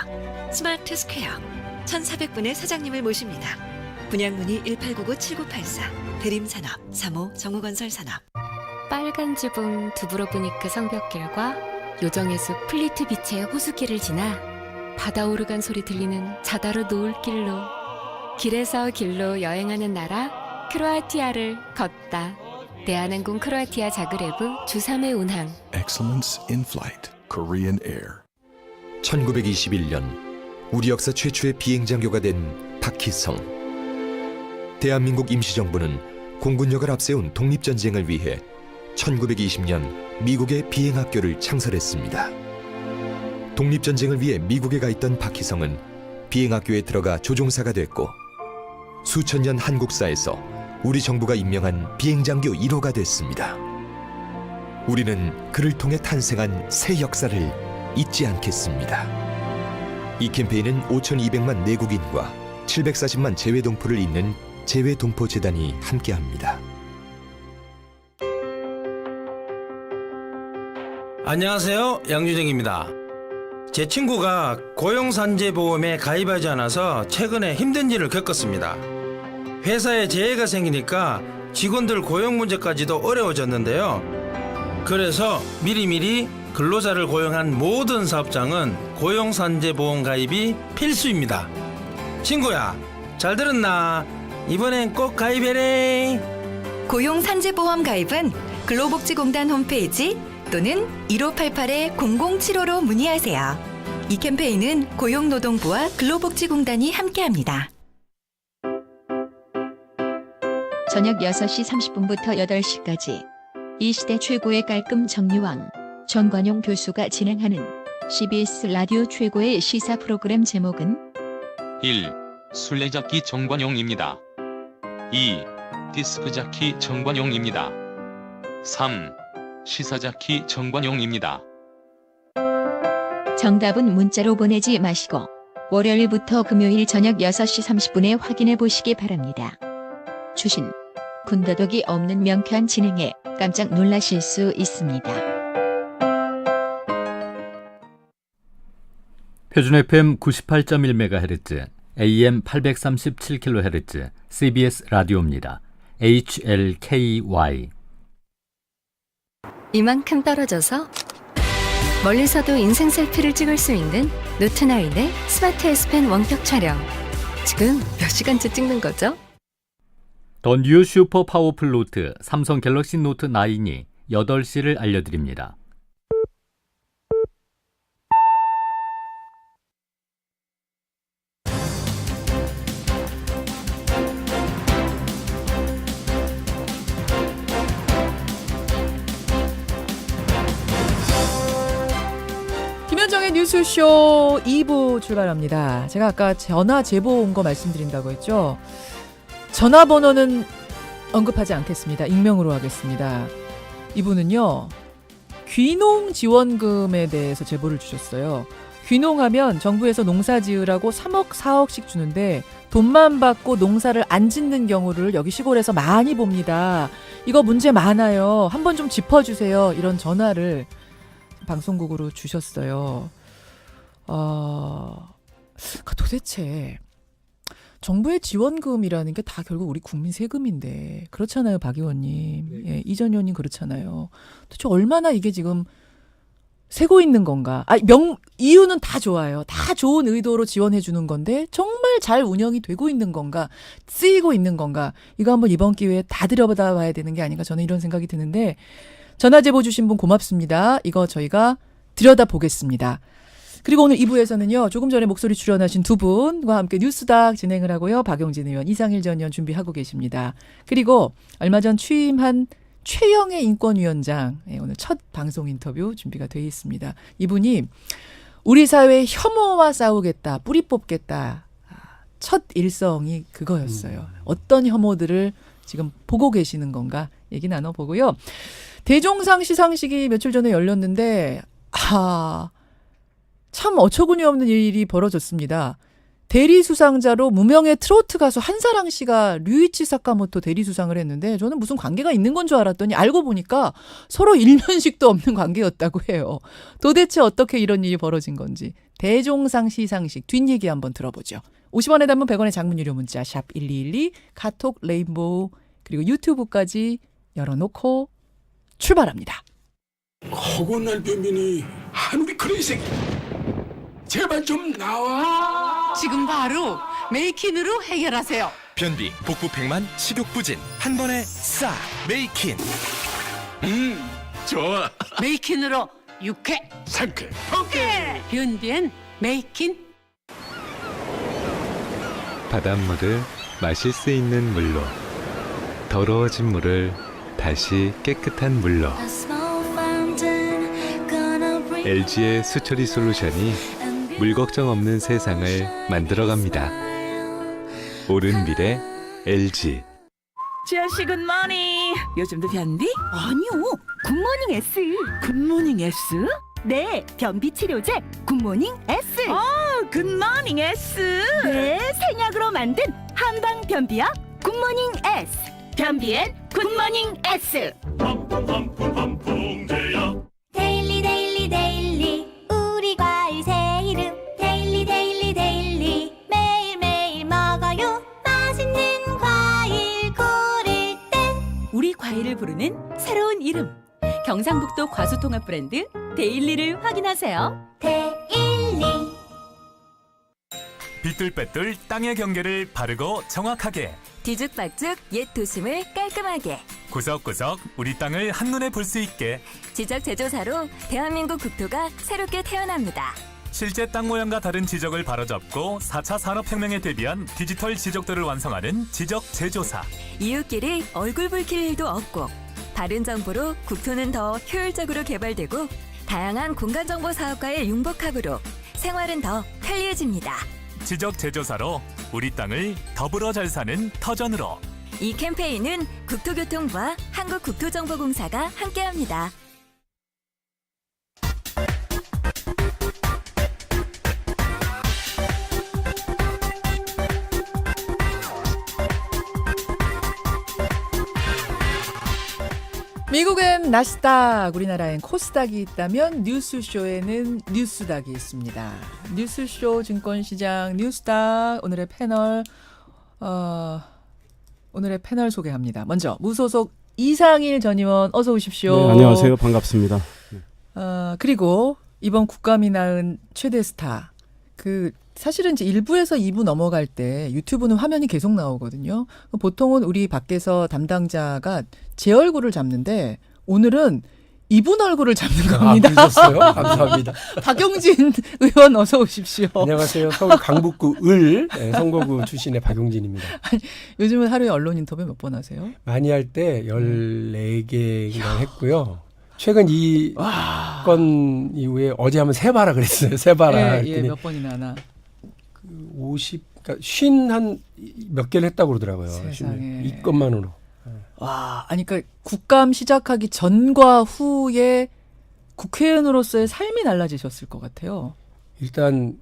스마트 스퀘어, 1400분의 사장님을 모십니다. 분양문의 1899-7984, 대림산업, 3호 정우건설산업. 빨간 지붕 두브로브니크 성벽길과 요정해수 플리트 비치의 호수길을 지나 바다 오르간 소리 들리는 자다르 노을길로 길에서 길로 여행하는 나라 크로아티아를 걷다. 대한항공 크로아티아 자그레브 주 3회 운항. Excellence in Flight, Korean Air. 1921년 우리 역사 최초의 비행장교가 된 박희성. 대한민국 임시정부는 공군력을 앞세운 독립전쟁을 위해 1920년 미국의 비행학교를 창설했습니다. 독립전쟁을 위해 미국에 가 있던 박희성은 비행학교에 들어가 조종사가 됐고 수천 년 한국사에서 우리 정부가 임명한 비행장교 1호가 됐습니다. 우리는 그를 통해 탄생한 새 역사를 잊지 않겠습니다. 이 캠페인은 5,200만 내국인과 740만 재외동포를 잇는 재외동포재단이 함께합니다. 안녕하세요, 양주정입니다. 제 친구가 고용산재보험에 가입하지 않아서 최근에 힘든 일을 겪었습니다. 회사에 재해가 생기니까 직원들 고용 문제까지도 어려워졌는데요. 그래서 미리미리 근로자를 고용한 모든 사업장은 고용산재보험 가입이 필수입니다. 친구야, 잘 들었나? 이번엔 꼭 가입해래. 고용산재보험 가입은 근로복지공단 홈페이지 또는 1588-0075로 문의하세요. 이 캠페인은 고용노동부와 근로복지공단이 함께합니다. 저녁 6시 30분부터 8시까지 이 시대 최고의 깔끔 정리왕 정관용 교수가 진행하는 CBS 라디오 최고의 시사 프로그램 제목은 1. 술래잡기 정관용입니다. 2. 디스크잡기 정관용입니다. 3. 시사잡기 정관용입니다. 정답은 문자로 보내지 마시고 월요일부터 금요일 저녁 6시 30분에 확인해 보시기 바랍니다. 주신 군더더기 없는 명쾌한 진행에 깜짝 놀라실 수 있습니다. 표준 FM 98.1MHz, AM 837kHz, CBS 라디오입니다. HLKY. 이만큼 떨어져서 멀리서도 인생 셀피를 찍을 수 있는 노트9의 스마트 S펜 원격 촬영. 지금 몇 시간째 찍는 거죠? 더 뉴 슈퍼 파워풀 노트 삼성 갤럭시 노트 9이 8시를 알려드립니다. 김현정의 뉴스쇼 2부 출발합니다. 제가 아까 전화 제보 온 거 말씀드린다고 했죠. 전화번호는 언급하지 않겠습니다. 익명으로 하겠습니다. 이분은요, 귀농 지원금에 대해서 제보를 주셨어요. 귀농하면 정부에서 농사 지으라고 3억 4억씩 주는데 돈만 받고 농사를 안 짓는 경우를 여기 시골에서 많이 봅니다. 이거 문제 많아요. 한번 좀 짚어주세요. 이런 전화를 방송국으로 주셨어요. 도대체 정부의 지원금이라는 게 다 결국 우리 국민 세금인데 그렇잖아요, 박 의원님. 예, 이전 의원님 그렇잖아요. 도대체 얼마나 이게 지금 새고 있는 건가? 이유는 다 좋아요. 다 좋은 의도로 지원해 주는 건데 정말 잘 운영이 되고 있는 건가? 쓰이고 있는 건가? 이거 한번 이번 기회에 다 들여다 봐야 되는 게 아닌가 저는 이런 생각이 드는데 전화 제보 주신 분 고맙습니다. 이거 저희가 들여다 보겠습니다. 그리고 오늘 2부에서는요. 조금 전에 목소리 출연하신 두 분과 함께 뉴스닥 진행을 하고요. 박용진 의원, 이상일 전 의원 준비하고 계십니다. 그리고 얼마 전 취임한 최영애 인권위원장 오늘 첫 방송 인터뷰 준비가 되어 있습니다. 이분이 우리 사회의 혐오와 싸우겠다, 뿌리 뽑겠다. 첫 일성이 그거였어요. 어떤 혐오들을 지금 보고 계시는 건가 얘기 나눠보고요. 대종상 시상식이 며칠 전에 열렸는데 참 어처구니 없는 일이 벌어졌습니다. 대리수상자로 무명의 트로트 가수 한사랑 씨가 류이치 사카모토 대리수상을 했는데 저는 무슨 관계가 있는 건 줄 알았더니 알고 보니까 서로 일면식도 없는 관계였다고 해요. 도대체 어떻게 이런 일이 벌어진 건지 대종상 시상식 뒷얘기 한번 들어보죠. 50원에 담은 100원의 장문 유료 문자 샵 1212 카톡 레인보우 그리고 유튜브까지 열어놓고 출발합니다. 허구한 날 변변이 한우리 그런 새끼 제발 좀 나와. 지금 바로 메이킨으로 해결하세요. 변비, 복부팽만, 식욕부진 한 번에 싹 메이킨. 좋아. 메이킨으로 육회, 상쾌. 오케이. 변비엔 메이킨. 바닷물을 마실 수 있는 물로, 더러워진 물을 다시 깨끗한 물로. LG의 수처리 솔루션이 물 걱정 없는 세상을 만들어갑니다. 옳은 미래 LG. 지아씨 굿모닝. 요즘도 변비? 아니요. 굿모닝 S. 굿모닝 S? 네, 변비 치료제 굿모닝 S. 굿모닝 S. 네, 생약으로 만든 한방 변비약 굿모닝 S. 변비엔 굿모닝 S. 데일리 데일리 데일리 우리 과일 새 이름 데일리 데일리 데일리 매일매일 먹어요 맛있는 과일 고를 땐 우리 과일을 부르는 새로운 이름 경상북도 과수통합 브랜드 데일리를 확인하세요. 데일리 빗뚤빼뚤 땅의 경계를 바르고 정확하게 뒤죽박죽 옛 도심을 깔끔하게 구석구석 우리 땅을 한눈에 볼 수 있게 지적 제조사로 대한민국 국토가 새롭게 태어납니다. 실제 땅 모양과 다른 지적을 바로잡고 4차 산업혁명에 대비한 디지털 지적도를 완성하는 지적 제조사. 이웃끼리 얼굴 붉힐 일도 없고 바른 정보로 국토는 더 효율적으로 개발되고 다양한 공간정보 사업과의 융복합으로 생활은 더 편리해집니다. 지적 제조사로 우리 땅을 더불어 잘 사는 터전으로. 이 캠페인은 국토교통부와 한국국토정보공사가 함께합니다. 미국엔 나스닥, 우리나라엔 코스닥이 있다면 뉴스쇼에는 뉴스닥이 있습니다. 뉴스쇼 증권시장 뉴스닥 오늘의 패널 소개합니다. 먼저 무소속 이상일 전 의원 어서 오십시오. 네, 안녕하세요. 반갑습니다. 그리고 이번 국감이 낳은 최대 스타. 사실은 이제 1부에서 2부 넘어갈 때 유튜브는 화면이 계속 나오거든요. 보통은 우리 밖에서 담당자가 제 얼굴을 잡는데 오늘은 이분 얼굴을 잡는 겁니다. 그러셨어요? 감사합니다. 박용진 의원 어서 오십시오. 안녕하세요. 서울 강북구 선거구 출신의 박용진입니다. 요즘은 하루에 언론 인터뷰 몇 번 하세요? 많이 할 때 14개가 했고요. 최근 이 건 이후에 어제 하면 세바라 그랬어요. 세바라. 예, 몇 번이나 하나. 50, 그러니까 50 몇 개를 했다고 그러더라고요. 세상에. 이 것만으로. 와, 아니 그러니까 국감 시작하기 전과 후에 국회의원으로서의 삶이 달라지셨을 것 같아요. 일단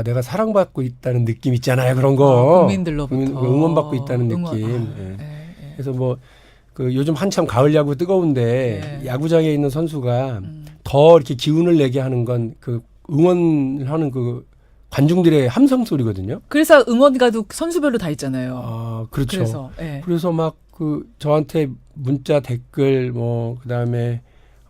내가 사랑받고 있다는 느낌 있잖아요. 그런 거. 국민들로부터 응원받고 있다는 느낌. 그래서 요즘 한참 가을 야구 뜨거운데 야구장에 있는 선수가 더 이렇게 기운을 내게 하는 건 그 응원하는 그 관중들의 함성 소리거든요. 그래서 응원가도 선수별로 다 있잖아요. 아, 그렇죠. 그래서, 예. 그래서 막 그 저한테 문자 댓글 뭐 그다음에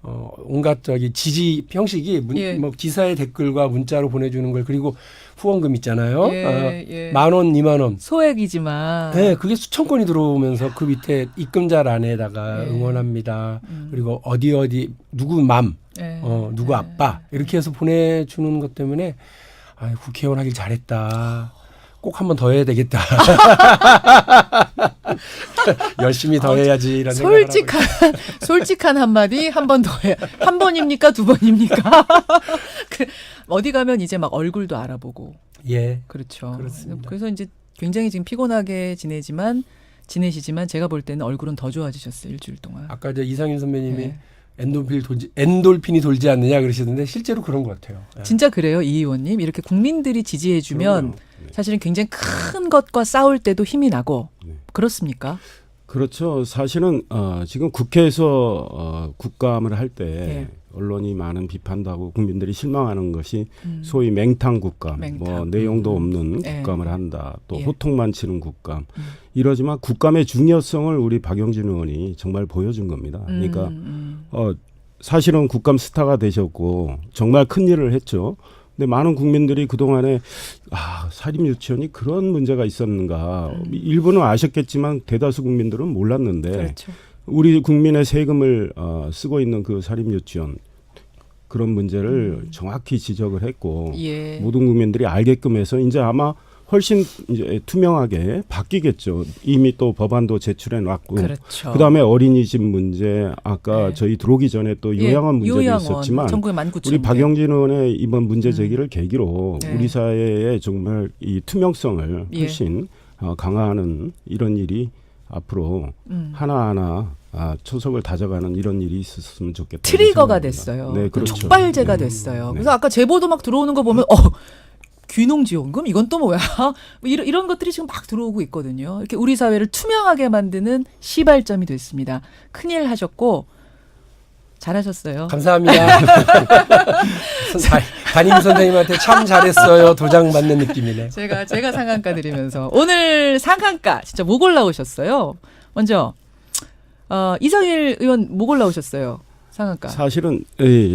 온갖 저기 지지 형식이 예. 뭐 기사의 댓글과 문자로 보내주는 걸 그리고 후원금 있잖아요. 예. 10,000원, 20,000원. 소액이지만. 네, 그게 수천 건이 들어오면서 그 밑에 입금자란에다가 응원합니다. 그리고 어디 누구 맘, 누구 아빠 이렇게 해서 보내주는 것 때문에 아, 국회의원 하길 잘했다. 꼭 한 번 더 해야 되겠다. 열심히 더 해야지 이런 생각을 하고 솔직한 한마디 한 번 더 해. 한 번입니까? 두 번입니까? 어디 가면 이제 막 얼굴도 알아보고. 예. 그렇죠. 그렇습니다. 그래서 이제 굉장히 지금 피곤하게 지내시지만 제가 볼 때는 얼굴은 더 좋아지셨어요. 일주일 동안. 아까 이제 이상윤 선배님이 엔돌핀이 돌지 않느냐 그러시던데 실제로 그런 것 같아요. 예. 진짜 그래요, 이 의원님. 이렇게 국민들이 지지해주면 사실은 굉장히 큰 것과 싸울 때도 힘이 나고 그렇습니까? 그렇죠. 사실은 지금 국회에서 국감을 할 때 언론이 많은 비판도 하고 국민들이 실망하는 것이 소위 맹탕 국감, 뭐 내용도 없는 국감을 한다. 또 호통만 치는 국감. 이러지만 국감의 중요성을 우리 박용진 의원이 정말 보여준 겁니다. 그러니까 사실은 국감 스타가 되셨고 정말 큰 일을 했죠. 근데 많은 국민들이 그동안에 사립유치원이 그런 문제가 있었는가. 일부는 아셨겠지만 대다수 국민들은 몰랐는데 그렇죠. 우리 국민의 세금을 쓰고 있는 그 사립유치원 그런 문제를 정확히 지적을 했고 모든 국민들이 알게끔 해서 이제 아마 훨씬 이제 투명하게 바뀌겠죠. 이미 또 법안도 제출해 놨고 그렇죠. 그다음에 어린이집 문제 아까 저희 들어오기 전에 또 요양원 문제도 있었지만 우리 박용진 의원의 이번 문제 제기를 계기로 우리 사회의 정말 이 투명성을 훨씬 강화하는 이런 일이 앞으로 하나하나 초석을 다져가는 이런 일이 있었으면 좋겠다. 트리거가 됐어요. 네, 그렇죠. 촉발제가 됐어요. 그래서 아까 제보도 막 들어오는 거 보면 귀농지원금? 이건 또 뭐야? 이런 것들이 지금 막 들어오고 있거든요. 이렇게 우리 사회를 투명하게 만드는 시발점이 됐습니다. 큰일 하셨고 잘하셨어요. 감사합니다. 담임 선생님한테 참 잘했어요. 도장 받는 느낌이네. 제가 상한가 드리면서 오늘 상한가 진짜 뭐 골라오셨어요? 먼저 이상일 의원 뭐 골라오셨어요? 상한가. 사실은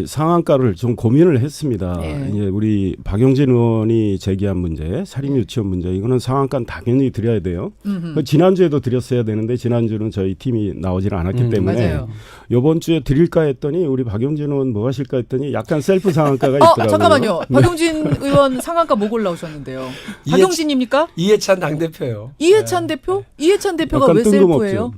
상한가를 좀 고민을 했습니다. 이제 우리 박용진 의원이 제기한 문제, 사립유치원 문제, 이거는 상한가는 당연히 드려야 돼요. 지난주에도 드렸어야 되는데 지난주는 저희 팀이 나오질 않았기 때문에 맞아요. 이번 주에 드릴까 했더니 우리 박용진 의원 뭐 하실까 했더니 약간 셀프 상한가가 있더라고요. 잠깐만요. 박용진 의원 상한가 뭐 골라오셨는데요? 박용진입니까? 이해찬 당대표요. 이해찬 대표? 이해찬 대표가 왜 셀프예요?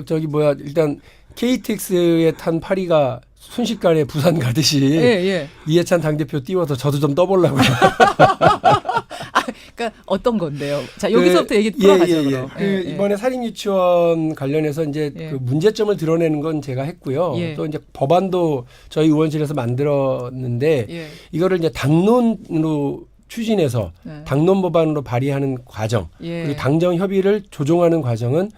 저기 뭐야 일단 KTX에 탄 파리가 순식간에 부산 가듯이 이해찬 당대표 띄워서 저도 좀 떠보려고요. 그러니까 어떤 건데요? 자 여기서부터 얘기 풀어가죠. 이번에 사립유치원 관련해서 이제 그 문제점을 드러내는 건 제가 했고요. 또 이제 법안도 저희 의원실에서 만들었는데 이거를 이제 당론으로 추진해서 당론 법안으로 발의하는 과정 그리고 당정 협의를 조정하는 과정은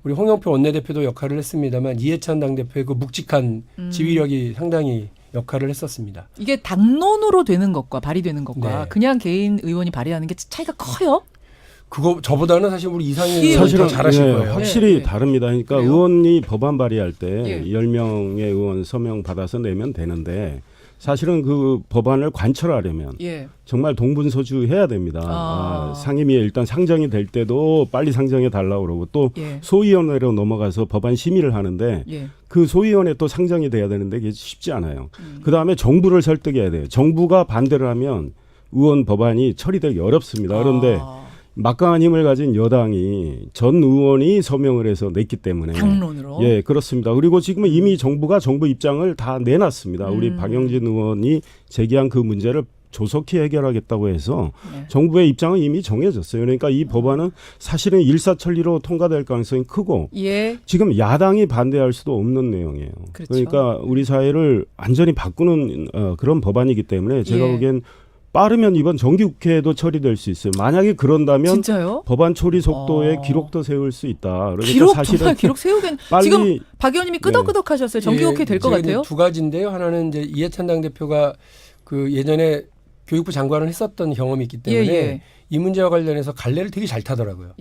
우리 홍영표 원내대표도 역할을 했습니다만 이해찬 당대표의 그 묵직한 지휘력이 상당히 역할을 했었습니다. 이게 당론으로 되는 것과 발의되는 것과 그냥 개인 의원이 발의하는 게 차이가 커요? 그거 저보다는 사실 우리 이상희 의원이 더 잘하실 거예요. 확실히 다릅니다. 그러니까 의원이 법안 발의할 때 10명의 의원 서명 받아서 내면 되는데 사실은 그 법안을 관철하려면 정말 동분서주해야 됩니다. 상임위에 일단 상정이 될 때도 빨리 상정해 달라고 그러고 또 소위원회로 넘어가서 법안 심의를 하는데 그 소위원회 또 상정이 돼야 되는데 그게 쉽지 않아요. 그다음에 정부를 설득해야 돼요. 정부가 반대를 하면 의원 법안이 처리되기 어렵습니다. 그런데 막강한 힘을 가진 여당이 전 의원이 서명을 해서 냈기 때문에 당론으로 그렇습니다. 그리고 지금은 이미 정부가 정부 입장을 다 내놨습니다. 우리 박용진 의원이 제기한 그 문제를 조속히 해결하겠다고 해서 정부의 입장은 이미 정해졌어요. 그러니까 이 법안은 사실은 일사천리로 통과될 가능성이 크고 지금 야당이 반대할 수도 없는 내용이에요. 그러니까 우리 사회를 완전히 바꾸는 그런 법안이기 때문에 제가 보기엔 빠르면 이번 정기국회에도 처리될 수 있어요. 만약에 그런다면 진짜요? 법안 처리 속도에 기록도 세울 수 있다. 그러니까 정말 기록 세우긴 지금 박 의원님이 끄덕끄덕하셨어요. 정기국회 될 것 같아요? 두 가지인데요. 하나는 이제 이해찬 당대표가 그 예전에 교육부 장관을 했었던 경험이 있기 때문에 이 문제와 관련해서 갈래를 되게 잘 타더라고요.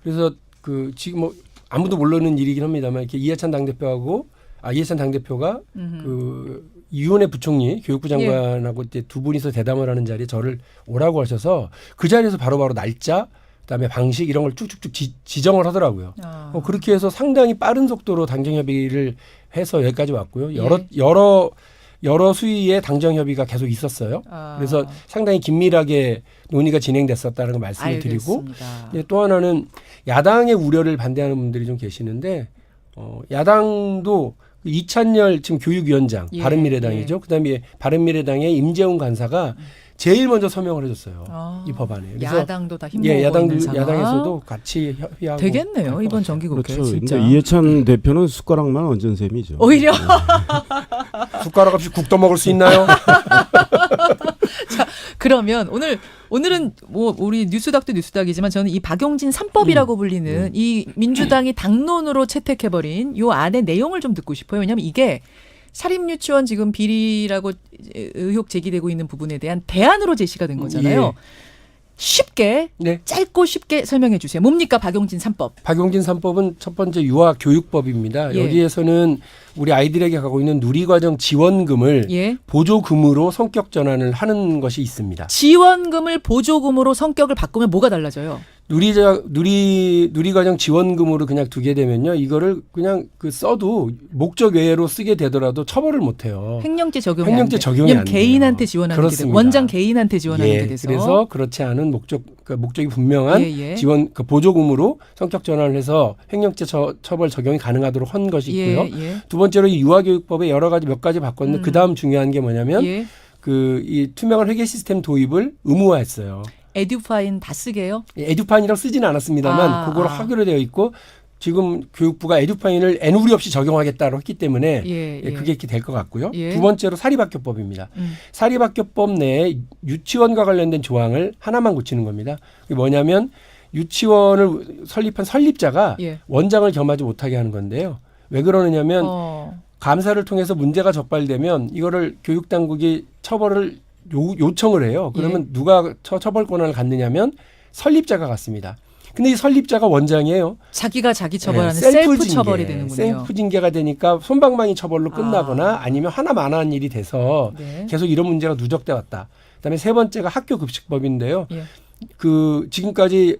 그래서 그 지금 뭐 아무도 모르는 일이긴 합니다만 이렇게 이해찬 당대표가 그 이윤혜 부총리 교육부 장관하고 이제 두 분이서 대담을 하는 자리에 저를 오라고 하셔서 그 자리에서 바로바로 날짜 그다음에 방식 이런 걸 쭉쭉쭉 지정을 하더라고요. 그렇게 해서 상당히 빠른 속도로 당정 협의를 해서 여기까지 왔고요. 여러 수위의 당정 협의가 계속 있었어요. 그래서 상당히 긴밀하게 논의가 진행됐었다는 걸 말씀을 드리고 또 하나는 야당의 우려를 반대하는 분들이 좀 계시는데 야당도 이찬열 지금 교육위원장 바른미래당이죠. 그다음에 바른미래당의 임재훈 간사가 제일 먼저 서명을 해줬어요. 이 법안에. 그래서 야당도 다 힘먹고 있는 상황. 야당에서도 같이 협의하고. 되겠네요. 이번 정기국회. 그렇죠. 진짜. 근데 이해찬 대표는 숟가락만 얹은 셈이죠. 오히려. 숟가락 없이 국도 먹을 수 있나요? 자, 그러면 오늘은 뭐 우리 뉴스닥도 뉴스닥이지만 저는 이 박용진 3법이라고 불리는 이 민주당이 당론으로 채택해버린 요 안의 내용을 좀 듣고 싶어요. 왜냐하면 이게 사립유치원 지금 비리라고 의혹 제기되고 있는 부분에 대한 대안으로 제시가 된 거잖아요. 쉽게 짧고 쉽게 설명해 주세요. 뭡니까 박용진 3법? 박용진 3법은 첫 번째 유아교육법입니다. 여기에서는 우리 아이들에게 가고 있는 누리과정 지원금을 보조금으로 성격 전환을 하는 것이 있습니다. 지원금을 보조금으로 성격을 바꾸면 뭐가 달라져요? 누리과정 지원금으로 그냥 두게 되면요, 이거를 그냥 그 써도 목적 외로 쓰게 되더라도 처벌을 못 해요. 횡령죄 적용이 적용이 안 돼요. 개인한테 지원하는 게 돼서 원장 개인한테 지원하는 게 돼서. 그래서 그렇지 않은 목적이 분명한 지원 보조금으로 성격 전환을 해서 횡령죄 처벌 적용이 가능하도록 한 것이 있고요. 두 번째로 이 유아교육법에 여러 가지 몇 가지 바꿨는데 그 다음 중요한 게 뭐냐면 이 투명한 회계 시스템 도입을 의무화했어요. 에듀파인 다 쓰게요? 에듀파인이라고 쓰지는 않았습니다만 그걸 하기로 되어 있고 지금 교육부가 에듀파인을 애누리 없이 적용하겠다고 했기 때문에 그게 이렇게 될 것 같고요. 두 번째로 사립학교법입니다. 사립학교법 내에 유치원과 관련된 조항을 하나만 고치는 겁니다. 그게 뭐냐면 유치원을 설립한 설립자가 원장을 겸하지 못하게 하는 건데요. 왜 그러느냐면 감사를 통해서 문제가 적발되면 이거를 교육당국이 처벌을 요청을 해요. 그러면 누가 처벌 권한을 갖느냐면 설립자가 갖습니다. 근데 이 설립자가 원장이에요. 자기가 자기 처벌하는 셀프 처벌이 되는군요. 셀프 징계가 되니까 솜방망이 처벌로 끝나거나 아니면 하나만한 일이 돼서 계속 이런 문제가 누적돼 왔다. 그다음에 세 번째가 학교급식법인데요. 그 지금까지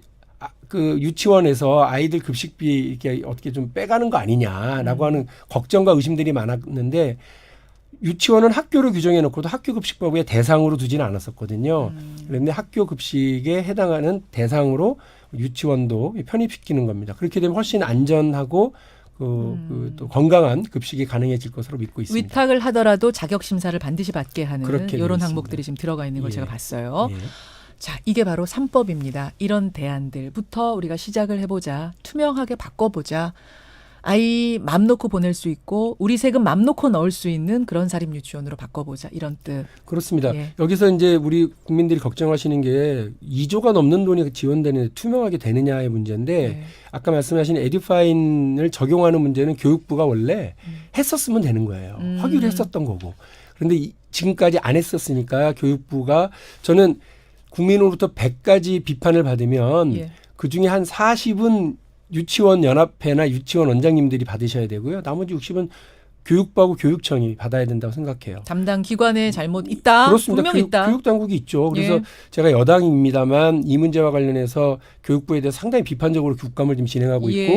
그 유치원에서 아이들 급식비 이렇게 어떻게 좀 빼가는 거 아니냐라고 하는 걱정과 의심들이 많았는데 유치원은 학교로 규정해 놓고도 학교급식법의 대상으로 두지는 않았었거든요. 그런데 학교급식에 해당하는 대상으로 유치원도 편입시키는 겁니다. 그렇게 되면 훨씬 안전하고 또 건강한 급식이 가능해질 것으로 믿고 있습니다. 위탁을 하더라도 자격 심사를 반드시 받게 하는 이런 있습니다. 항목들이 지금 들어가 있는 걸 제가 봤어요. 자, 이게 바로 3법입니다. 이런 대안들부터 우리가 시작을 해보자. 투명하게 바꿔보자. 아이 맘 놓고 보낼 수 있고 우리 세금 맘 놓고 넣을 수 있는 그런 사립유치원으로 바꿔보자. 이런 뜻. 그렇습니다. 여기서 이제 우리 국민들이 걱정하시는 게 2조가 넘는 돈이 지원되는 투명하게 되느냐의 문제인데 아까 말씀하신 에듀파인을 적용하는 문제는 교육부가 원래 했었으면 되는 거예요. 확인을 했었던 거고. 그런데 지금까지 안 했었으니까 교육부가 저는 국민으로부터 100가지 비판을 받으면 그중에 한 40은 유치원 연합회나 유치원 원장님들이 받으셔야 되고요. 나머지 60은 교육부하고 교육청이 받아야 된다고 생각해요. 담당 기관에 잘못 있다. 그렇습니다. 분명히 있다. 교육 당국이 있죠. 그래서 제가 여당입니다만 이 문제와 관련해서 교육부에 대해서 상당히 비판적으로 교육감을 지금 진행하고 있고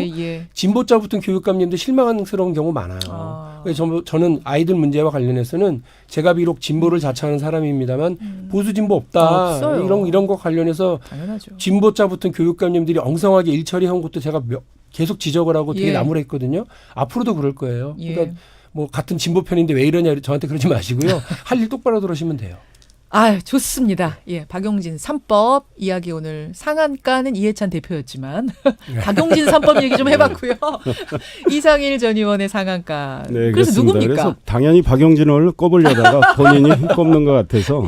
진보자 붙은 교육감님들 실망스러운 경우 많아요. 그래서 저는 아이들 문제와 관련해서는 제가 비록 진보를 자처하는 사람입니다만 보수 진보 없다. 이런 거 관련해서 당연하죠. 진보자 붙은 교육감님들이 엉성하게 일처리한 것도 제가 계속 지적을 하고 되게 나무랬거든요. 앞으로도 그럴 거예요. 그러니까 뭐 같은 진보 편인데 왜 이러냐 저한테 그러지 마시고요. 할 일 똑바로 들으시면 돼요. 아, 좋습니다. 박용진 3법 이야기 오늘 상한가는 이해찬 대표였지만 박용진 3법 얘기 좀 해봤고요. 이상일 전 의원의 상한가. 네, 그래서 그렇습니다. 누굽니까? 그래서 당연히 박용진을 꼽으려다가 본인이 꼽는 것 같아서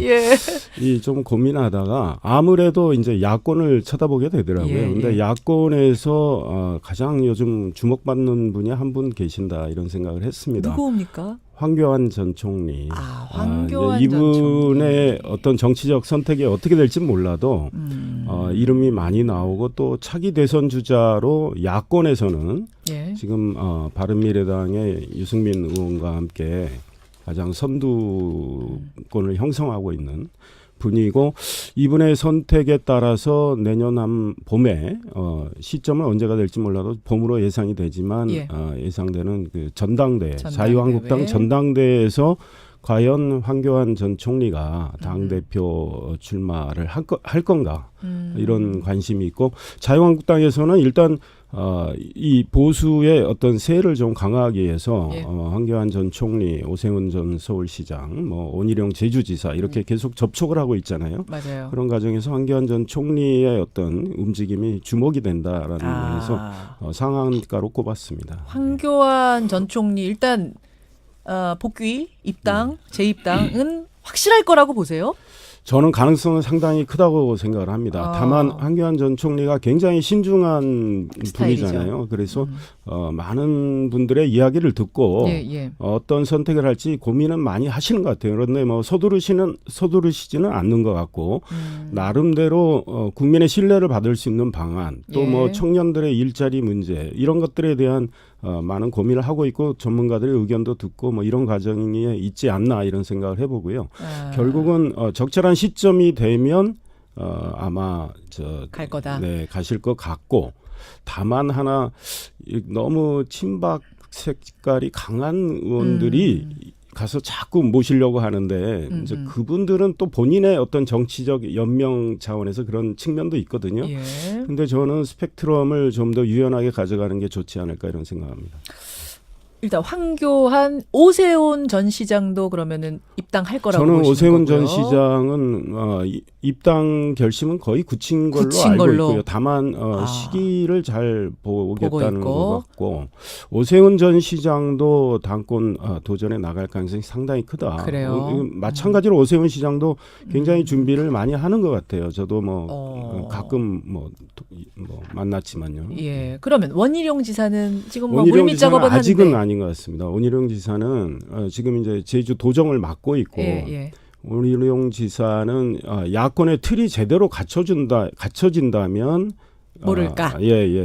이 좀 고민하다가 아무래도 이제 야권을 쳐다보게 되더라고요. 근데 야권에서 가장 요즘 주목받는 분이 한 분 계신다 이런 생각을 했습니다. 누구입니까? 황교안 전 총리. 황교안 이제 전 이분의 어떤 정치적 선택이 어떻게 될지 몰라도 이름이 많이 나오고 또 차기 대선 주자로 야권에서는 예. 지금 바른미래당의 유승민 의원과 함께 가장 선두권을 형성하고 있는 분이고 이분의 선택에 따라서 내년 봄에 시점은 언제가 될지 몰라도 봄으로 예상이 되지만 예. 예상되는 그 전당대 자유한국당 전당대에서 과연 황교안 전 총리가 당대표 출마를 할 건가 이런 관심이 있고 자유한국당에서는 일단 이 보수의 어떤 세를 좀 강화하기 위해서 예. 황교안 전 총리, 오세훈 전 서울시장, 뭐 온희룡 제주지사 이렇게 계속 접촉을 하고 있잖아요. 맞아요. 그런 과정에서 황교안 전 총리의 어떤 움직임이 주목이 된다라는 면에서 상한가로 꼽았습니다. 황교안 전 총리 일단 복귀, 입당, 재입당은 확실할 거라고 보세요? 저는 가능성은 상당히 크다고 생각을 합니다. 다만 황교안 전 총리가 굉장히 신중한 스타일이죠. 분이잖아요. 그래서 많은 분들의 이야기를 듣고 어떤 선택을 할지 고민은 많이 하시는 것 같아요. 그런데 뭐 서두르시지는 않는 것 같고 나름대로 국민의 신뢰를 받을 수 있는 방안 또 뭐 청년들의 일자리 문제 이런 것들에 대한 많은 고민을 하고 있고 전문가들의 의견도 듣고 뭐 이런 과정이 있지 않나 이런 생각을 해보고요. 결국은 적절한 시점이 되면 아마 갈 거다. 네, 가실 것 같고 다만 하나 너무 친박 색깔이 강한 의원들이 가서 자꾸 모시려고 하는데 이제 그분들은 또 본인의 어떤 정치적 연명 차원에서 그런 측면도 있거든요. 근데 저는 스펙트럼을 좀 더 유연하게 가져가는 게 좋지 않을까 이런 생각합니다. 일단 황교안, 오세훈 전 시장도 그러면은 입당할 거라고 저는 보시는 오세훈 거고요. 전 시장은 입당 결심은 거의 굳힌 걸로 알고 있고요. 다만 시기를 잘 보겠다는 것 같고 오세훈 전 시장도 당권 도전에 나갈 가능성이 상당히 크다. 그래요. 마찬가지로 오세훈 시장도 굉장히 준비를 많이 하는 것 같아요. 저도 뭐 가끔 뭐 만났지만요. 예. 그러면 원희룡 지사는 지금 뭐 원희룡 물밑 작업은 하는데 아직은 아닌 것 같습니다. 원희룡 지사는 지금 이제 제주 도정을 맡고 있고 원희룡 지사는 야권의 틀이 제대로 갖춰진다면 모를까?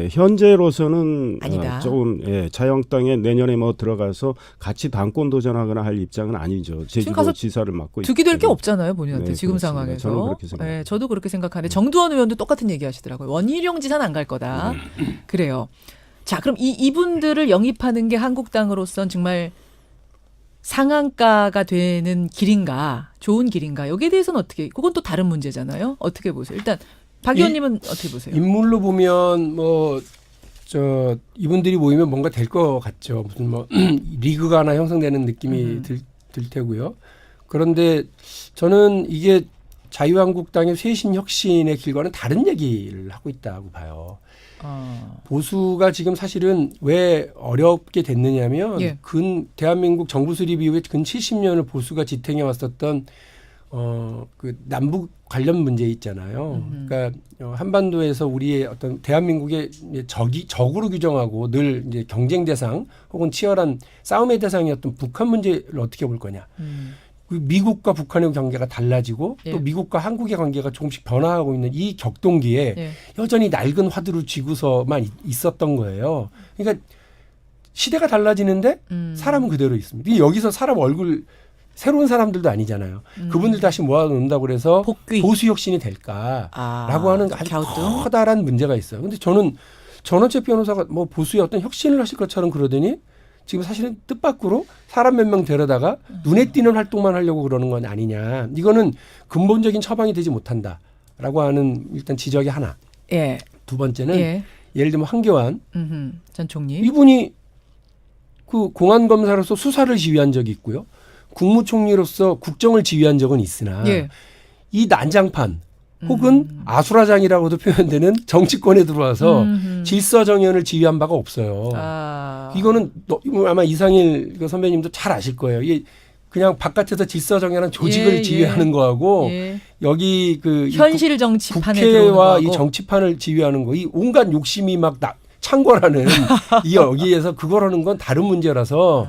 현재로서는 아니다. 조금 자유한국당에 내년에 뭐 들어가서 같이 당권 도전하거나 할 입장은 아니죠. 제주도 지사를 맡고 득이 될 게 없잖아요, 본인한테 네, 지금 그렇습니다. 상황에서. 저는 그렇게 생각합니다. 저도 그렇게 생각하는데 정두원 의원도 똑같은 얘기 하시더라고요. 원희룡 지사는 안 갈 거다. 그래요. 자, 그럼 이분들을 영입하는 게 한국당으로선 정말 상한가가 되는 길인가, 좋은 길인가? 여기에 대해서는 어떻게? 그건 또 다른 문제잖아요. 어떻게 보세요? 일단 박 의원님은 어떻게 보세요? 인물로 보면 이분들이 모이면 뭔가 될 것 같죠. 무슨 뭐 리그가 하나 형성되는 느낌이 들 테고요. 그런데 저는 이게 자유한국당의 쇄신 혁신의 길과는 다른 얘기를 하고 있다고 봐요. 보수가 지금 사실은 왜 어렵게 됐느냐면 대한민국 정부 수립 이후에 근 70년을 보수가 지탱해 왔었던 그 남북 관련 문제 있잖아요. 그러니까 한반도에서 우리의 어떤 대한민국의 적으로 규정하고 늘 이제 경쟁 대상 혹은 치열한 싸움의 대상이었던 북한 문제를 어떻게 볼 거냐. 미국과 북한의 관계가 달라지고 또 미국과 한국의 관계가 조금씩 변화하고 있는 이 격동기에 여전히 낡은 화두를 쥐고서만 있었던 거예요. 그러니까 시대가 달라지는데 사람은 그대로 있습니다. 여기서 사람 얼굴 새로운 사람들도 아니잖아요. 그분들 다시 모아놓는다고 그래서 보수 혁신이 될까라고 하는 아주 커다란 문제가 있어요. 그런데 저는 전원책 변호사가 뭐 보수의 어떤 혁신을 하실 것처럼 그러더니 지금 사실은 뜻밖으로 사람 몇 명 데려다가 눈에 띄는 활동만 하려고 그러는 건 아니냐. 이거는 근본적인 처방이 되지 못한다라고 하는 일단 지적이 하나. 두 번째는 예를 들면 황교안 전 총리. 이분이 그 공안검사로서 수사를 지휘한 적이 있고요. 국무총리로서 국정을 지휘한 적은 있으나 이 난장판 혹은 아수라장이라고도 표현되는 정치권에 들어와서 질서정연을 지휘한 바가 없어요. 이거는 아마 이상일 선배님도 잘 아실 거예요. 이게 그냥 바깥에서 질서정연한 조직을 지휘하는 거하고 여기 그 현실 정치판에 국회와 이 정치판을 지휘하는 거, 이 온갖 욕심이 막 창궐하는 이 여기에서 그걸 하는 건 다른 문제라서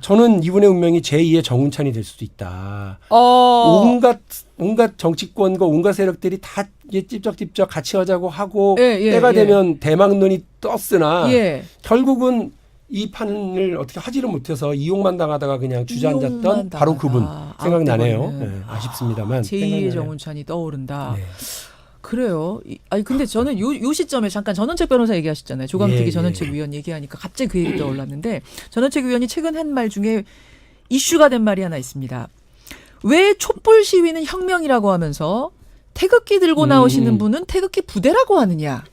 저는 이분의 운명이 제2의 정운찬이 될 수도 있다. 온갖 정치권과 온갖 세력들이 다 찝쩍찝쩍 같이 하자고 하고 때가 되면 대망론이 떴으나 결국은 이 판을 어떻게 하지를 못해서 이용만 당하다가 그냥 주저앉았던 바로 그분 생각나네요. 아쉽습니다만. 제2의 정운찬이 떠오른다. 그래요. 아니 근데 저는 요 시점에 잠깐 전원책 변호사 얘기하셨잖아요. 조광택이 전원책 위원 얘기하니까 갑자기 그 얘기 떠올랐는데 전원책 위원이 최근 한 말 중에 이슈가 된 말이 하나 있습니다. 왜 촛불 시위는 혁명이라고 하면서 태극기 들고 나오시는 분은 태극기 부대라고 하느냐.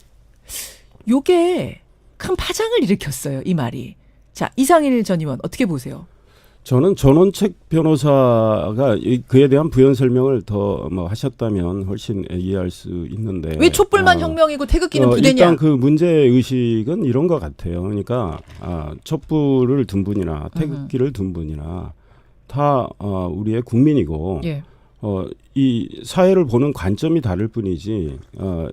요게 큰 파장을 일으켰어요. 이 말이. 자, 이상일 전 의원 어떻게 보세요? 저는 전원책 변호사가 그에 대한 부연 설명을 더 뭐 하셨다면 훨씬 이해할 수 있는데 왜 촛불만 혁명이고 태극기는 부대냐? 일단 그 문제 의식은 이런 것 같아요. 그러니까 촛불을 둔 분이나 태극기를 둔 분이나 다 우리의 국민이고 이 사회를 보는 관점이 다를 뿐이지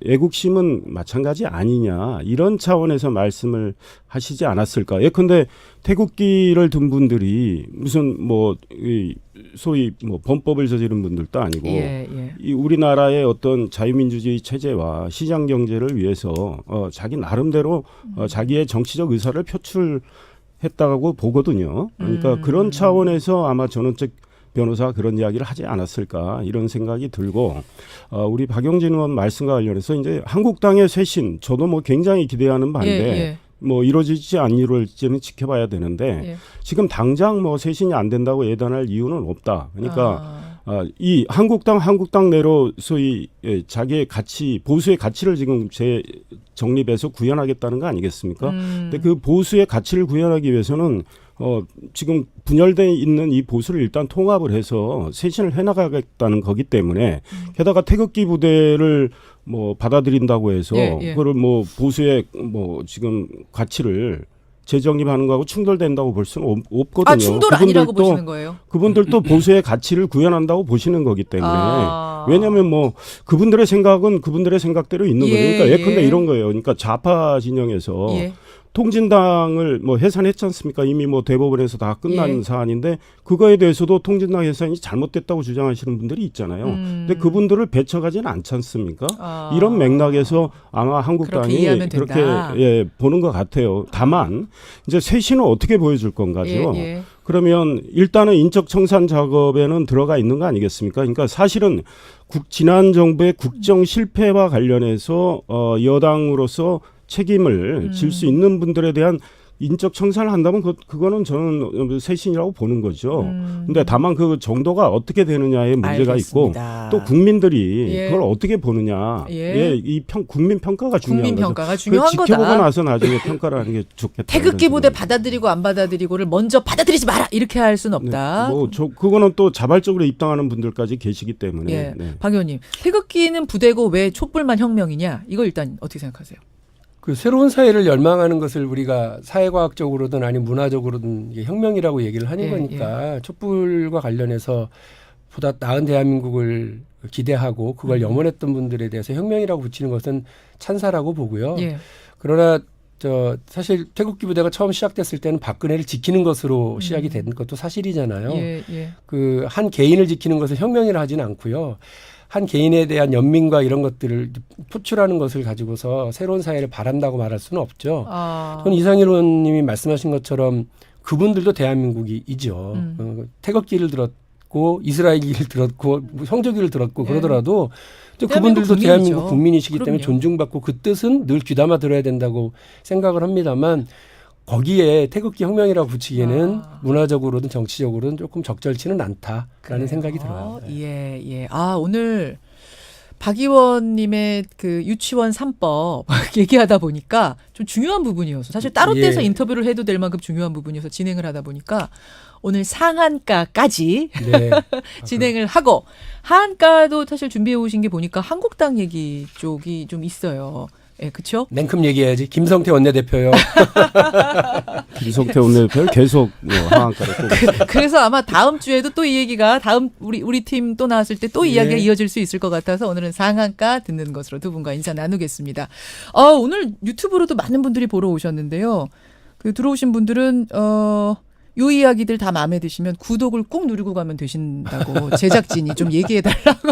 애국심은 마찬가지 아니냐 이런 차원에서 말씀을 하시지 않았을까. 예컨대 태극기를 둔 분들이 무슨 뭐 소위 뭐 범법을 저지른 분들도 아니고 이 우리나라의 어떤 자유민주주의 체제와 시장 경제를 위해서 자기 나름대로 자기의 정치적 의사를 표출했다고 보거든요. 그러니까 그런 차원에서 아마 전원책 변호사가 그런 이야기를 하지 않았을까 이런 생각이 들고 우리 박용진 의원 말씀과 관련해서 이제 한국당의 쇄신 저도 뭐 굉장히 기대하는 바인데 뭐 이루어질지 안 이루어질지는 지켜봐야 되는데 지금 당장 뭐 쇄신이 안 된다고 예단할 이유는 없다. 그러니까 이 한국당 내로 소위 자기의 가치 보수의 가치를 지금 재정립해서 구현하겠다는 거 아니겠습니까? 근데 그 보수의 가치를 구현하기 위해서는 지금 분열돼 있는 이 보수를 일단 통합을 해서 쇄신을 해나가겠다는 거기 때문에 게다가 태극기 부대를 뭐 받아들인다고 해서 그거를 뭐 보수의 뭐 지금 가치를 재정립하는 거하고 충돌된다고 볼 수는 없거든요. 충돌 아니라고 보시는 거예요? 그분들도 보수의 가치를 구현한다고 보시는 거기 때문에 왜냐하면 뭐 그분들의 생각은 그분들의 생각대로 있는 거예요. 그러니까 예컨대 이런 거예요. 그러니까 좌파 진영에서 통진당을 뭐 해산했지 않습니까? 이미 뭐 대법원에서 다 끝난 사안인데 그거에 대해서도 통진당 해산이 잘못됐다고 주장하시는 분들이 있잖아요. 근데 그분들을 배척하지는 않지 않습니까? 이런 맥락에서 아마 한국당이 그렇게 보는 것 같아요. 다만 이제 쇄신은 어떻게 보여줄 건가죠? 그러면 일단은 인적 청산 작업에는 들어가 있는 거 아니겠습니까? 그러니까 사실은 지난 정부의 국정 실패와 관련해서 여당으로서 책임을 질 수 있는 분들에 대한 인적 청산을 한다면 그거는 저는 쇄신이라고 보는 거죠. 근데 다만 그 정도가 어떻게 되느냐에 문제가 알겠습니다. 있고 또 국민들이 그걸 어떻게 보느냐. 이 국민 평가가 중요한 국민 거죠. 평가가 중요한 거다. 지켜보고 나서 나중에 평가를 하는 게 좋겠다. 태극기 부대 받아들이고 안 받아들이고를 먼저 받아들이지 마라 이렇게 할 수는 없다. 그거는 또 자발적으로 입당하는 분들까지 계시기 때문에. 박 의원님, 태극기는 부대고 왜 촛불만 혁명이냐? 이거 일단 어떻게 생각하세요? 그 새로운 사회를 열망하는 것을 우리가 사회과학적으로든 아니면 문화적으로든 이게 혁명이라고 얘기를 하는 거니까 촛불과 관련해서 보다 나은 대한민국을 기대하고 그걸 염원했던 분들에 대해서 혁명이라고 붙이는 것은 찬사라고 보고요. 그러나 사실 태극기 부대가 처음 시작됐을 때는 박근혜를 지키는 것으로 시작이 된 것도 사실이잖아요. 그 한 개인을 지키는 것을 혁명이라 하지는 않고요. 한 개인에 대한 연민과 이런 것들을 표출하는 것을 가지고서 새로운 사회를 바란다고 말할 수는 없죠. 저는 이상일 의원님이 말씀하신 것처럼 그분들도 대한민국이죠. 태극기를 들었고 이스라엘기를 들었고 성조기를 들었고 그러더라도 또 그분들도 국민이죠. 대한민국 국민이시기 때문에 존중받고 그 뜻은 늘 귀담아 들어야 된다고 생각을 합니다만 거기에 태극기 혁명이라고 붙이기에는 문화적으로든 정치적으로든 조금 적절치는 않다라는 생각이 들어요. 오늘 박 의원님의 그 유치원 3법 얘기하다 보니까 좀 중요한 부분이어서 사실 따로 떼서 인터뷰를 해도 될 만큼 중요한 부분이어서 진행을 하다 보니까 오늘 상한가까지 진행을 하고 하한가도 사실 준비해 오신 게 보니까 한국당 얘기 쪽이 좀 있어요. 그렇죠? 냉큼 얘기해야지. 김성태 원내대표요. 김성태 원내대표 계속 하한가를 그래서 아마 다음 주에도 또 이 얘기가 다음 우리 팀 또 나왔을 때 또 이야기가 이어질 수 있을 것 같아서 오늘은 상한가 듣는 것으로 두 분과 인사 나누겠습니다. 오늘 유튜브로도 많은 분들이 보러 오셨는데요. 그 들어오신 분들은 요 이야기들 다 마음에 드시면 구독을 꼭 누르고 가면 되신다고 제작진이 좀 얘기해달라고.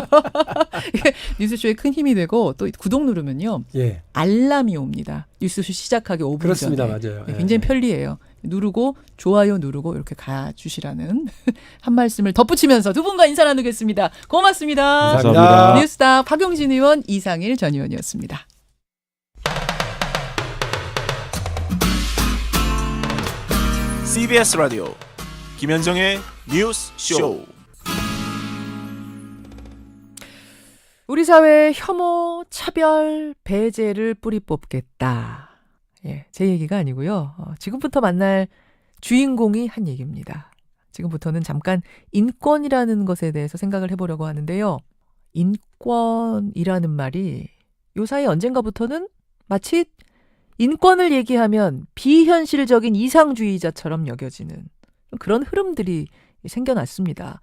뉴스쇼에 큰 힘이 되고 또 구독 누르면요. 예. 알람이 옵니다. 뉴스쇼 시작하기 5분 그렇습니다. 전에. 맞아요. 네, 굉장히 편리해요. 누르고 좋아요 누르고 이렇게 가주시라는 한 말씀을 덧붙이면서 두 분과 인사 나누겠습니다. 고맙습니다. 감사합니다. 뉴스타 박용진 의원, 이상일 전 의원이었습니다. CBS 라디오 김현정의 뉴스 쇼. 우리 사회에 혐오, 차별, 배제를 뿌리 뽑겠다. 예, 제 얘기가 아니고요. 지금부터 만날 주인공이 한 얘기입니다. 지금부터는 잠깐 인권이라는 것에 대해서 생각을 해보려고 하는데요. 인권이라는 말이 요사이 언젠가부터는 마치 인권을 얘기하면 비현실적인 이상주의자처럼 여겨지는 그런 흐름들이 생겨났습니다.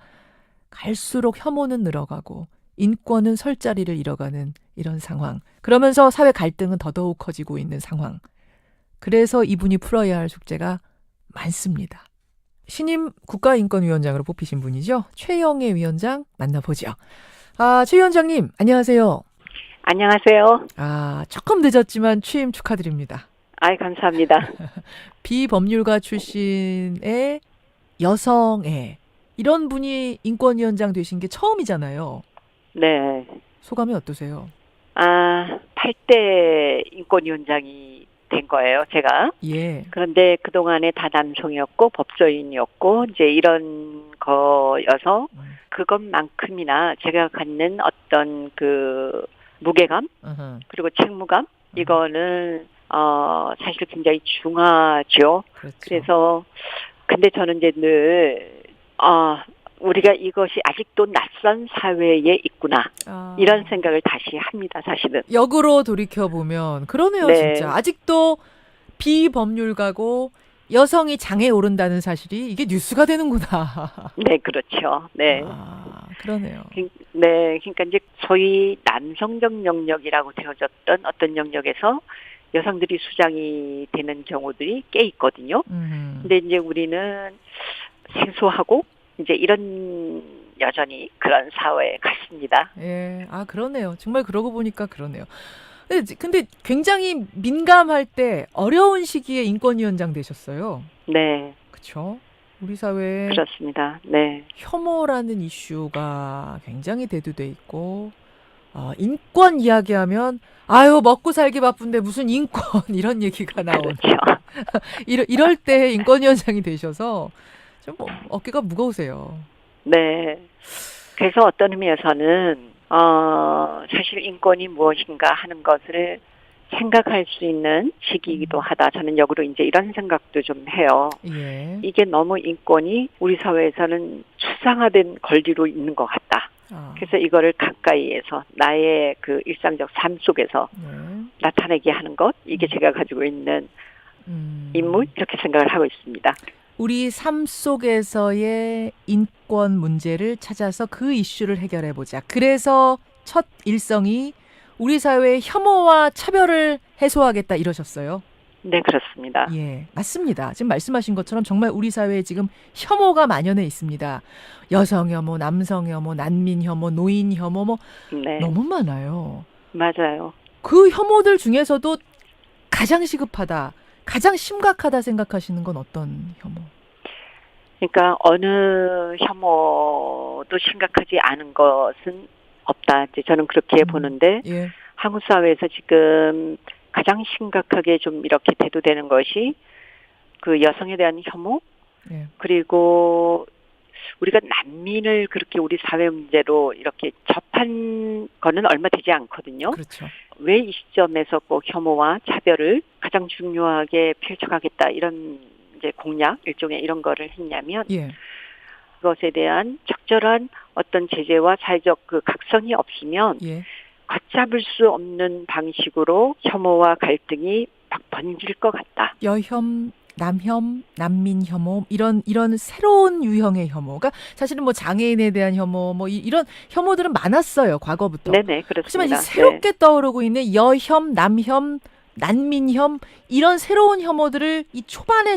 갈수록 혐오는 늘어가고 인권은 설 자리를 잃어가는 이런 상황. 그러면서 사회 갈등은 더더욱 커지고 있는 상황. 그래서 이분이 풀어야 할 숙제가 많습니다. 신임 국가인권위원장으로 뽑히신 분이죠. 최영애 위원장 만나보죠. 최 위원장님 안녕하세요. 안녕하세요. 조금 늦었지만 취임 축하드립니다. 감사합니다. 비법률가 출신의 여성의 이런 분이 인권위원장 되신 게 처음이잖아요. 네. 소감이 어떠세요? 8대 인권위원장이 된 거예요, 제가. 예. 그런데 그동안에 다 남성이었고 법조인이었고 이제 이런 거여서 그것만큼이나 제가 갖는 어떤 그 무게감 그리고 책무감 이거는 사실 굉장히 중하죠. 그렇죠. 그래서 근데 저는 이제 늘 우리가 이것이 아직도 낯선 사회에 있구나 이런 생각을 다시 합니다. 사실은 역으로 돌이켜보면 그러네요. 네. 진짜 아직도 비법률가고 여성이 장에 오른다는 사실이 이게 뉴스가 되는구나. 네, 그렇죠. 네. 그러네요. 네, 그러니까 이제 소위 남성적 영역이라고 되어졌던 어떤 영역에서 여성들이 수장이 되는 경우들이 꽤 있거든요. 근데 이제 우리는 생소하고 이제 이런 여전히 그런 사회에 갔습니다. 예, 그러네요. 정말 그러고 보니까 그러네요. 근데 굉장히 민감할 때 어려운 시기에 인권위원장 되셨어요. 네. 그렇죠. 우리 사회에 그렇습니다. 네. 혐오라는 이슈가 굉장히 대두돼 있고 인권 이야기하면 먹고 살기 바쁜데 무슨 인권 이런 얘기가 나오는. 그렇죠. 이럴 때 인권위원장이 되셔서 좀 어깨가 무거우세요. 네. 그래서 어떤 의미에서는 사실 인권이 무엇인가 하는 것을 생각할 수 있는 시기이기도 하다. 저는 역으로 이제 이런 생각도 좀 해요. 예. 이게 너무 인권이 우리 사회에서는 추상화된 권리로 있는 것 같다. 그래서 이거를 가까이에서 나의 그 일상적 삶 속에서 나타내게 하는 것, 이게 제가 가지고 있는 임무 이렇게 생각을 하고 있습니다. 우리 삶 속에서의 인권 문제를 찾아서 그 이슈를 해결해보자. 그래서 첫 일성이 우리 사회의 혐오와 차별을 해소하겠다 이러셨어요. 네, 그렇습니다. 예, 맞습니다. 지금 말씀하신 것처럼 정말 우리 사회에 지금 혐오가 만연해 있습니다. 여성 혐오, 남성 혐오, 난민 혐오, 노인 혐오 네. 너무 많아요. 맞아요. 그 혐오들 중에서도 가장 시급하다, 가장 심각하다 생각하시는 건 어떤 혐오? 그러니까 어느 혐오도 심각하지 않은 것은 없다. 이제 저는 그렇게 보는데 예. 한국 사회에서 지금 가장 심각하게 좀 이렇게 대두되는 것이 그 여성에 대한 혐오 예. 그리고 우리가 난민을 그렇게 우리 사회 문제로 이렇게 접한 거는 얼마 되지 않거든요. 그렇죠. 왜 이 시점에서 꼭 혐오와 차별을 가장 중요하게 펼쳐가겠다 이런 이제 공약 일종의 이런 거를 했냐면 예. 그것에 대한 적절한 어떤 제재와 사회적 그 각성이 없으면 예. 걷잡을 수 없는 방식으로 혐오와 갈등이 막 번질 것 같다. 여혐, 남혐, 난민 혐오 이런 새로운 유형의 혐오가 사실은 뭐 장애인에 대한 혐오 이런 혐오들은 많았어요 과거부터. 네네 그렇습니다. 하지만 이제 새롭게 떠오르고 있는 여혐, 남혐, 난민혐 이런 새로운 혐오들을 이 초반에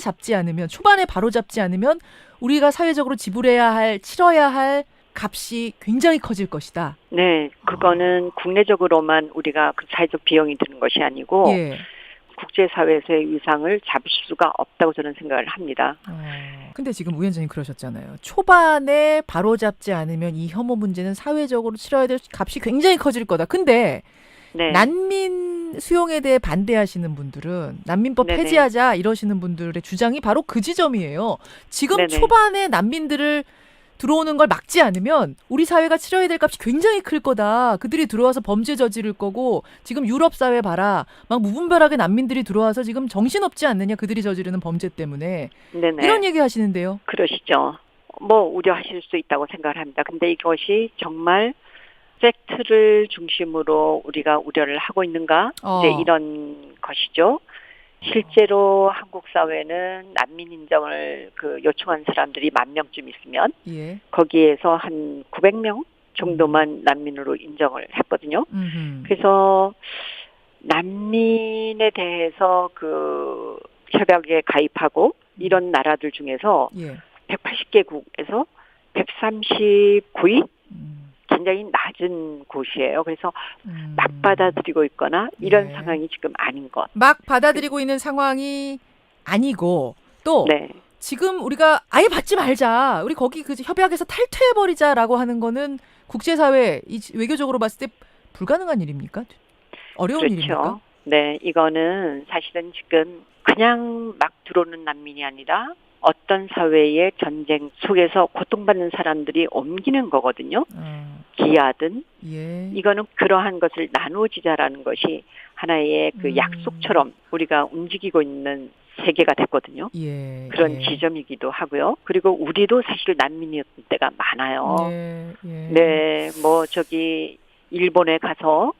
바로 잡지 않으면 우리가 사회적으로 치러야 할 값이 굉장히 커질 것이다. 네, 그거는 국내적으로만 우리가 그 사회적 비용이 드는 것이 아니고 국제사회에서의 위상을 잡을 수가 없다고 저는 생각을 합니다. 근데 지금 위원장님 그러셨잖아요. 초반에 바로잡지 않으면 이 혐오 문제는 사회적으로 치러야 될 값이 굉장히 커질 거다. 근데 난민 수용에 대해 반대하시는 분들은 난민법 폐지하자 이러시는 분들의 주장이 바로 그 지점이에요. 지금 초반에 난민들을 들어오는 걸 막지 않으면 우리 사회가 치러야 될 값이 굉장히 클 거다. 그들이 들어와서 범죄 저지를 거고 지금 유럽 사회 봐라. 막 무분별하게 난민들이 들어와서 지금 정신없지 않느냐. 그들이 저지르는 범죄 때문에. 이런 얘기 하시는데요. 그러시죠. 뭐 우려하실 수 있다고 생각을 합니다. 근데 이것이 정말 팩트를 중심으로 우리가 우려를 하고 있는가? 이제 이런 것이죠. 실제로 한국 사회는 난민 인정을 요청한 사람들이 10,000명쯤 있으면 거기에서 한 900명 정도만 난민으로 인정을 했거든요. 그래서 난민에 대해서 그 협약에 가입하고 이런 나라들 중에서 180개국에서 139위 굉장히 낮은 곳이에요. 그래서 막 받아들이고 있거나 이런 상황이 지금 아닌 것. 막 받아들이고 있는 상황이 아니고 또 지금 우리가 아예 받지 말자. 우리 거기 그 협약에서 탈퇴해버리자라고 하는 거는 국제사회 외교적으로 봤을 때 불가능한 일입니까? 어려운 일입니까? 네, 이거는 사실은 지금 그냥 막 들어오는 난민이 아니라 어떤 사회의 전쟁 속에서 고통받는 사람들이 옮기는 거거든요. 기아든 이거는 그러한 것을 나누어지자라는 것이 하나의 그 약속처럼 우리가 움직이고 있는 세계가 됐거든요. 그런 지점이기도 하고요. 그리고 우리도 사실 난민이었을 때가 많아요. 뭐 저기 일본에 가서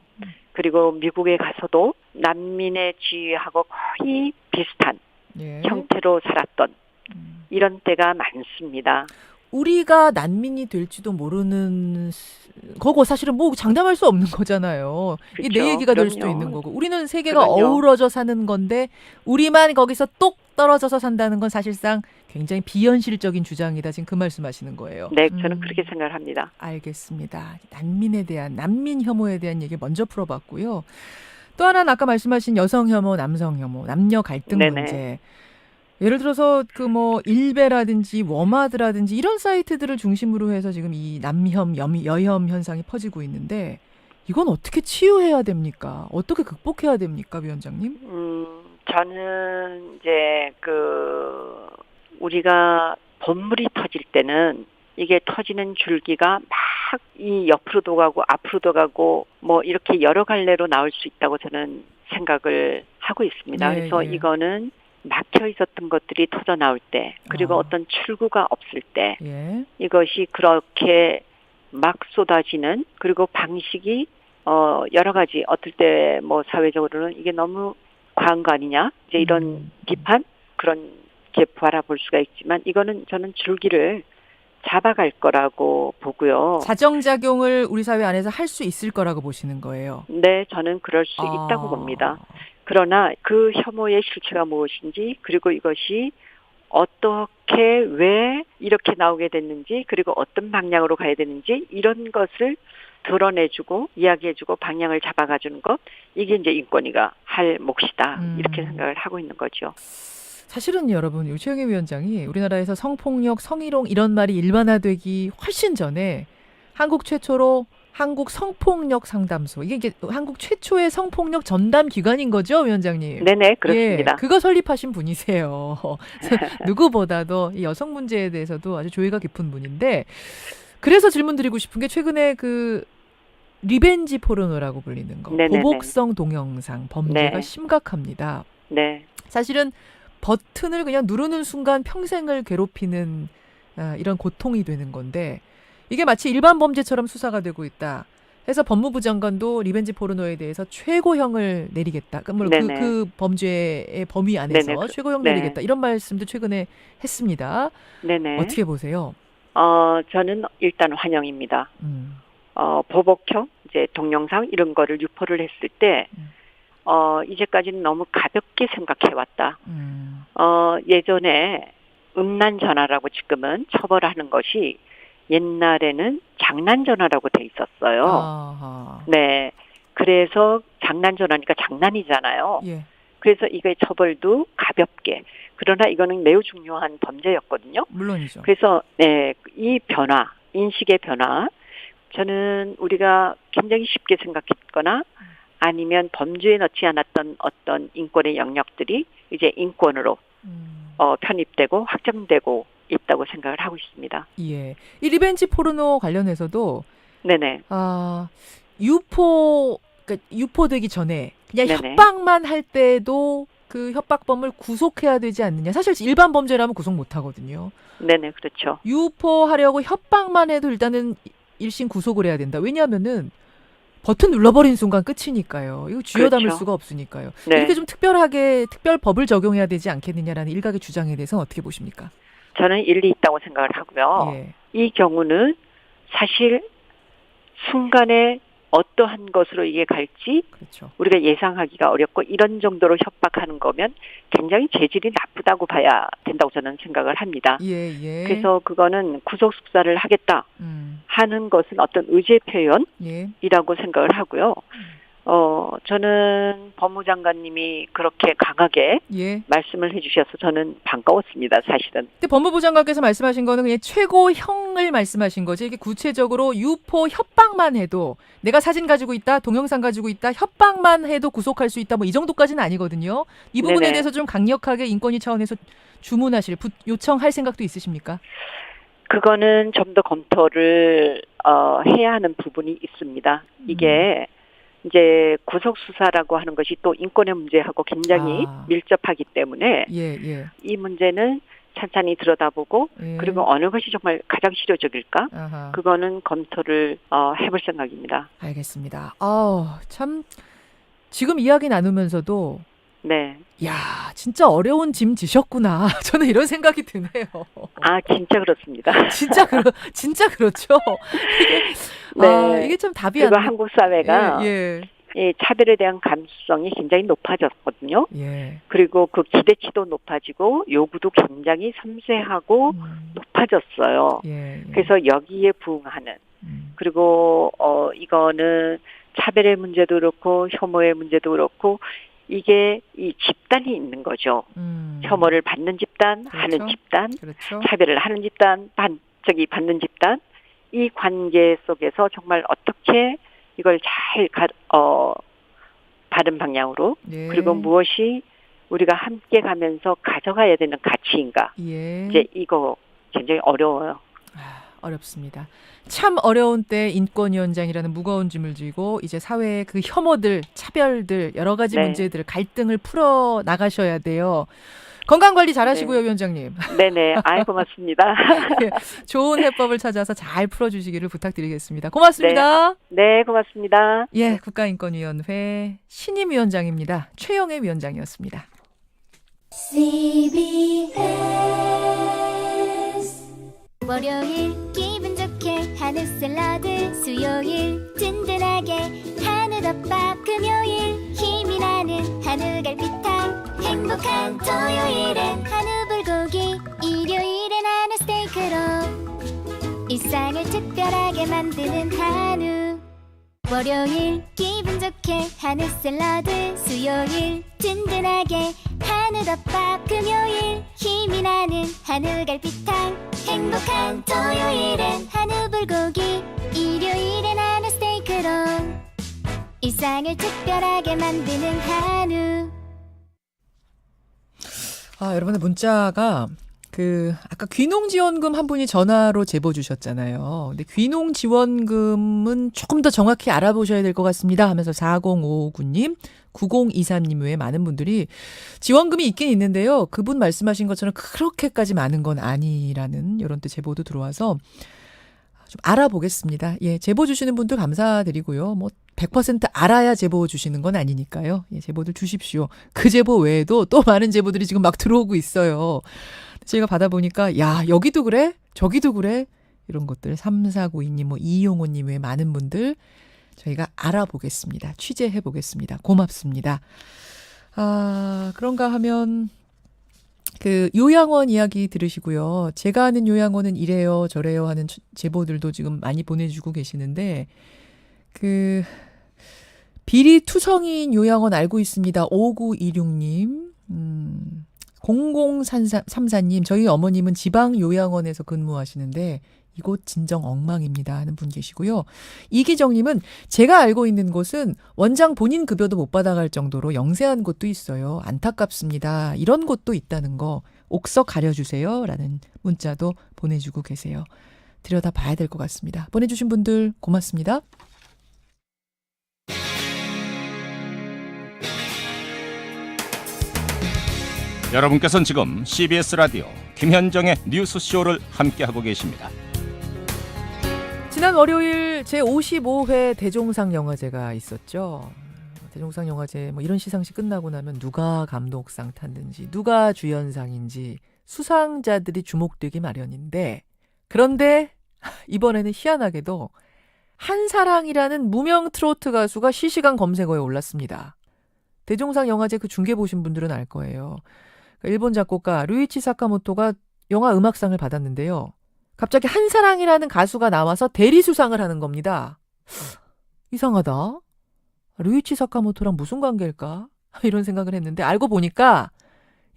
그리고 미국에 가서도 난민의 지위하고 거의 비슷한 형태로 살았던 이런 때가 많습니다. 우리가 난민이 될지도 모르는 거고 사실은 뭐 장담할 수 없는 거잖아요. 이게 내 얘기가 될 수도 있는 거고. 우리는 세계가 어우러져 사는 건데 우리만 거기서 똑 떨어져서 산다는 건 사실상 굉장히 비현실적인 주장이다. 지금 그 말씀하시는 거예요. 네, 저는 그렇게 생각을 합니다. 알겠습니다. 난민 혐오에 대한 얘기 먼저 풀어봤고요. 또 하나는 아까 말씀하신 여성 혐오, 남성 혐오, 남녀 갈등 문제. 예를 들어서 그 뭐 일베라든지 워마드라든지 이런 사이트들을 중심으로 해서 지금 이 남혐, 여혐 현상이 퍼지고 있는데 이건 어떻게 치유해야 됩니까? 어떻게 극복해야 됩니까, 위원장님? 저는 이제 우리가 본물이 터질 때는 이게 터지는 줄기가 막 이 옆으로도 가고 앞으로도 가고 뭐 이렇게 여러 갈래로 나올 수 있다고 저는 생각을 하고 있습니다. 그래서 이거는 막혀 있었던 것들이 터져 나올 때, 그리고 어떤 출구가 없을 때, 이것이 그렇게 막 쏟아지는, 그리고 방식이 여러 가지, 어떨 때 뭐 사회적으로는 이게 너무 과한 거 아니냐, 이제 이런 비판 그렇게 바라볼 수가 있지만 이거는 저는 줄기를 잡아갈 거라고 보고요. 자정작용을 우리 사회 안에서 할 수 있을 거라고 보시는 거예요? 네, 저는 그럴 수 있다고 봅니다. 그러나 그 혐오의 실체가 무엇인지, 그리고 이것이 어떻게 왜 이렇게 나오게 됐는지, 그리고 어떤 방향으로 가야 되는지 이런 것을 드러내주고 이야기해주고 방향을 잡아가주는 것, 이게 이제 인권위가 할 몫이다 이렇게 생각을 하고 있는 거죠. 사실은 여러분, 최영애 위원장이 우리나라에서 성폭력, 성희롱 이런 말이 일반화되기 훨씬 전에 한국 최초로 한국 성폭력 상담소, 이게 한국 최초의 성폭력 전담 기관인 거죠, 위원장님? 네네, 그렇습니다. 그거 설립하신 분이세요. 누구보다도 이 여성 문제에 대해서도 아주 조예가 깊은 분인데, 그래서 질문 드리고 싶은 게 최근에 그 리벤지 포르노라고 불리는 거, 보복성 동영상 범죄가 심각합니다. 사실은 버튼을 그냥 누르는 순간 평생을 괴롭히는 이런 고통이 되는 건데, 이게 마치 일반 범죄처럼 수사가 되고 있다 해서 법무부 장관도 리벤지 포르노에 대해서 최고형을 내리겠다. 그 범죄의 범위 안에서 최고형 내리겠다. 이런 말씀도 최근에 했습니다. 어떻게 보세요? 저는 일단 환영입니다. 보복형, 이제 동영상 이런 거를 유포를 했을 때 이제까지는 너무 가볍게 생각해왔다. 예전에 음란 전화라고 지금은 처벌하는 것이 옛날에는 장난 전화라고 돼 있었어요. 아하. 네. 그래서 장난 전화니까 장난이잖아요. 예. 그래서 이거의 처벌도 가볍게. 그러나 이거는 매우 중요한 범죄였거든요. 물론이죠. 그래서 네, 이 변화, 인식의 변화, 저는 우리가 굉장히 쉽게 생각했거나 아니면 범주에 넣지 않았던 어떤 인권의 영역들이 이제 인권으로 편입되고 확정되고 있다고 생각을 하고 있습니다. 예. 이 리벤지 포르노 관련해서도 네네. 그러니까 유포되기 전에 그냥 네네. 협박만 할 때도 그 협박범을 구속해야 되지 않느냐. 사실 일반 범죄라면 구속 못 하거든요. 네네, 그렇죠. 유포하려고 협박만 해도 일단은 일심 구속을 해야 된다. 왜냐하면은 버튼 눌러버린 순간 끝이니까요. 이거 쥐어 담을 그렇죠. 수가 없으니까요. 네. 이렇게 좀 특별 법을 적용해야 되지 않겠느냐라는 일각의 주장에 대해서 어떻게 보십니까? 저는 일리 있다고 생각을 하고요. 예. 이 경우는 사실 순간에 어떠한 것으로 이게 갈지 그렇죠. 우리가 예상하기가 어렵고 이런 정도로 협박하는 거면 굉장히 재질이 나쁘다고 봐야 된다고 저는 생각을 합니다. 예. 그래서 그거는 구속 수사를 하겠다 하는 것은 어떤 의제 표현이라고 생각을 하고요. 저는 법무장관님이 그렇게 강하게 말씀을 해주셔서 저는 반가웠습니다, 사실은. 근데 법무부 장관께서 말씀하신 거는 그냥 최고형을 말씀하신 거지. 이게 구체적으로 유포 협박만 해도 내가 사진 가지고 있다, 동영상 가지고 있다, 협박만 해도 구속할 수 있다, 뭐 이 정도까지는 아니거든요. 이 부분에 네네. 대해서 좀 강력하게 인권위 차원에서 주문하실, 요청할 생각도 있으십니까? 그거는 좀 더 검토를 해야 하는 부분이 있습니다. 이게 이제 구속 수사라고 하는 것이 또 인권의 문제하고 굉장히 밀접하기 때문에 이 문제는 찬찬히 들여다보고 그리고 어느 것이 정말 가장 실효적일까? 그거는 검토를 해볼 생각입니다. 알겠습니다. 참 지금 이야기 나누면서도 네. 야, 진짜 어려운 짐 지셨구나. 저는 이런 생각이 드네요. 진짜 그렇습니다. 진짜 그렇죠. 네. 이게 참 답이 그리고 안 한국 사회가 차별에 대한 감수성이 굉장히 높아졌거든요. 그리고 그 기대치도 높아지고 요구도 굉장히 섬세하고 높아졌어요. 그래서 여기에 부응하는 그리고 이거는 차별의 문제도 그렇고 혐오의 문제도 그렇고 이게 이 집단이 있는 거죠. 혐오를 받는 집단, 하는 집단, 차별을 하는 집단, 받는 집단. 이 관계 속에서 정말 어떻게 이걸 잘 바른 방향으로 그리고 무엇이 우리가 함께 가면서 가져가야 되는 가치인가. 이제 이거 굉장히 어려워요. 어렵습니다. 참 어려운 때 인권위원장이라는 무거운 짐을 지고 이제 사회의 그 혐오들, 차별들, 여러 가지 문제들, 갈등을 풀어 나가셔야 돼요. 건강관리 잘하시고요, 위원장님. 네네. 고맙습니다. 좋은 해법을 찾아서 잘 풀어주시기를 부탁드리겠습니다. 고맙습니다. 네, 고맙습니다. 국가인권위원회 신임 위원장입니다. 최영애 위원장이었습니다. 월요일 기분 좋게 한우 샐러드, 수요일 든든하게 한우덮밥, 금요일 힘이 나는 한우갈비탕, 행복한 토요일엔 한우 불고기, 일요일엔 한우 스테이크로 일상을 특별하게 만드는 한우. 월요일 기분 좋게 한우 샐러드, 수요일 든든하게 한우덮밥, 금요일 힘이 나는 한우갈비탕, 행복한 토요일엔 한우 불고기, 일요일엔 한우 스테이크로 일상을 특별하게 만드는 한우. 여러분의 문자가 아까 귀농지원금 한 분이 전화로 제보 주셨잖아요. 근데 귀농지원금은 조금 더 정확히 알아보셔야 될 것 같습니다 하면서 4059님, 9023님 외에 많은 분들이 지원금이 있긴 있는데요. 그분 말씀하신 것처럼 그렇게까지 많은 건 아니라는 이런 또 제보도 들어와서 좀 알아보겠습니다. 제보 주시는 분들 감사드리고요. 100% 알아야 제보 주시는 건 아니니까요. 제보들 주십시오. 그 제보 외에도 또 많은 제보들이 지금 막 들어오고 있어요. 제가 받아보니까 여기도 그래? 저기도 그래? 이런 것들 3492님, 이용호님 외에 많은 분들 저희가 알아보겠습니다. 취재해 보겠습니다. 고맙습니다. 그런가 하면 그 요양원 이야기 들으시고요. 제가 아는 요양원은 이래요 저래요 하는 제보들도 지금 많이 보내주고 계시는데 그 비리투성이인 요양원 알고 있습니다. 5926님 0034님 저희 어머님은 지방 요양원에서 근무하시는데 이곳 진정 엉망입니다 하는 분 계시고요. 이기정님은 제가 알고 있는 곳은 원장 본인 급여도 못 받아갈 정도로 영세한 곳도 있어요. 안타깝습니다. 이런 곳도 있다는 거 옥석 가려주세요 라는 문자도 보내주고 계세요. 들여다봐야 될 것 같습니다. 보내주신 분들 고맙습니다. 여러분께서는 지금 CBS 라디오 김현정의 뉴스쇼를 함께하고 계십니다. 지난 월요일 제55회 대종상 영화제가 있었죠. 대종상 영화제 뭐 이런 시상식 끝나고 나면 누가 감독상 탔는지 누가 주연상인지 수상자들이 주목되기 마련인데 그런데 이번에는 희한하게도 한사랑이라는 무명 트로트 가수가 실시간 검색어에 올랐습니다. 대종상 영화제 그 중계 보신 분들은 알 거예요. 일본 작곡가 류이치 사카모토가 영화 음악상을 받았는데요. 갑자기 한사랑이라는 가수가 나와서 대리수상을 하는 겁니다. 이상하다. 류이치 사카모토랑 무슨 관계일까? 이런 생각을 했는데 알고 보니까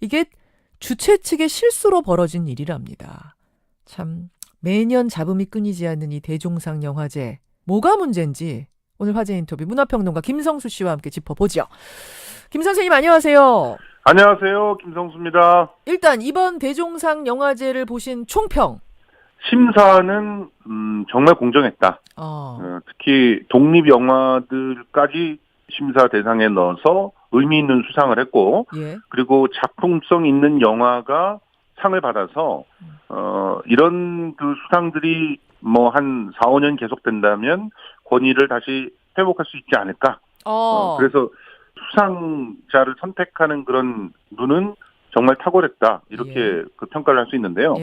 이게 주최 측의 실수로 벌어진 일이랍니다. 참 매년 잡음이 끊이지 않는 이 대종상 영화제 뭐가 문제인지 오늘 화제 인터뷰 문화평론가 김성수 씨와 함께 짚어보죠. 김 선생님 안녕하세요. 안녕하세요. 김성수입니다. 일단 이번 대종상 영화제를 보신 총평. 심사는 정말 공정했다. 특히 독립 영화들까지 심사 대상에 넣어서 의미 있는 수상을 했고 그리고 작품성 있는 영화가 상을 받아서 이런 그 수상들이 뭐 한 4, 5년 계속된다면 권위를 다시 회복할 수 있지 않을까. 그래서 수상자를 선택하는 그런 눈은 정말 탁월했다. 이렇게 그 평가를 할 수 있는데요.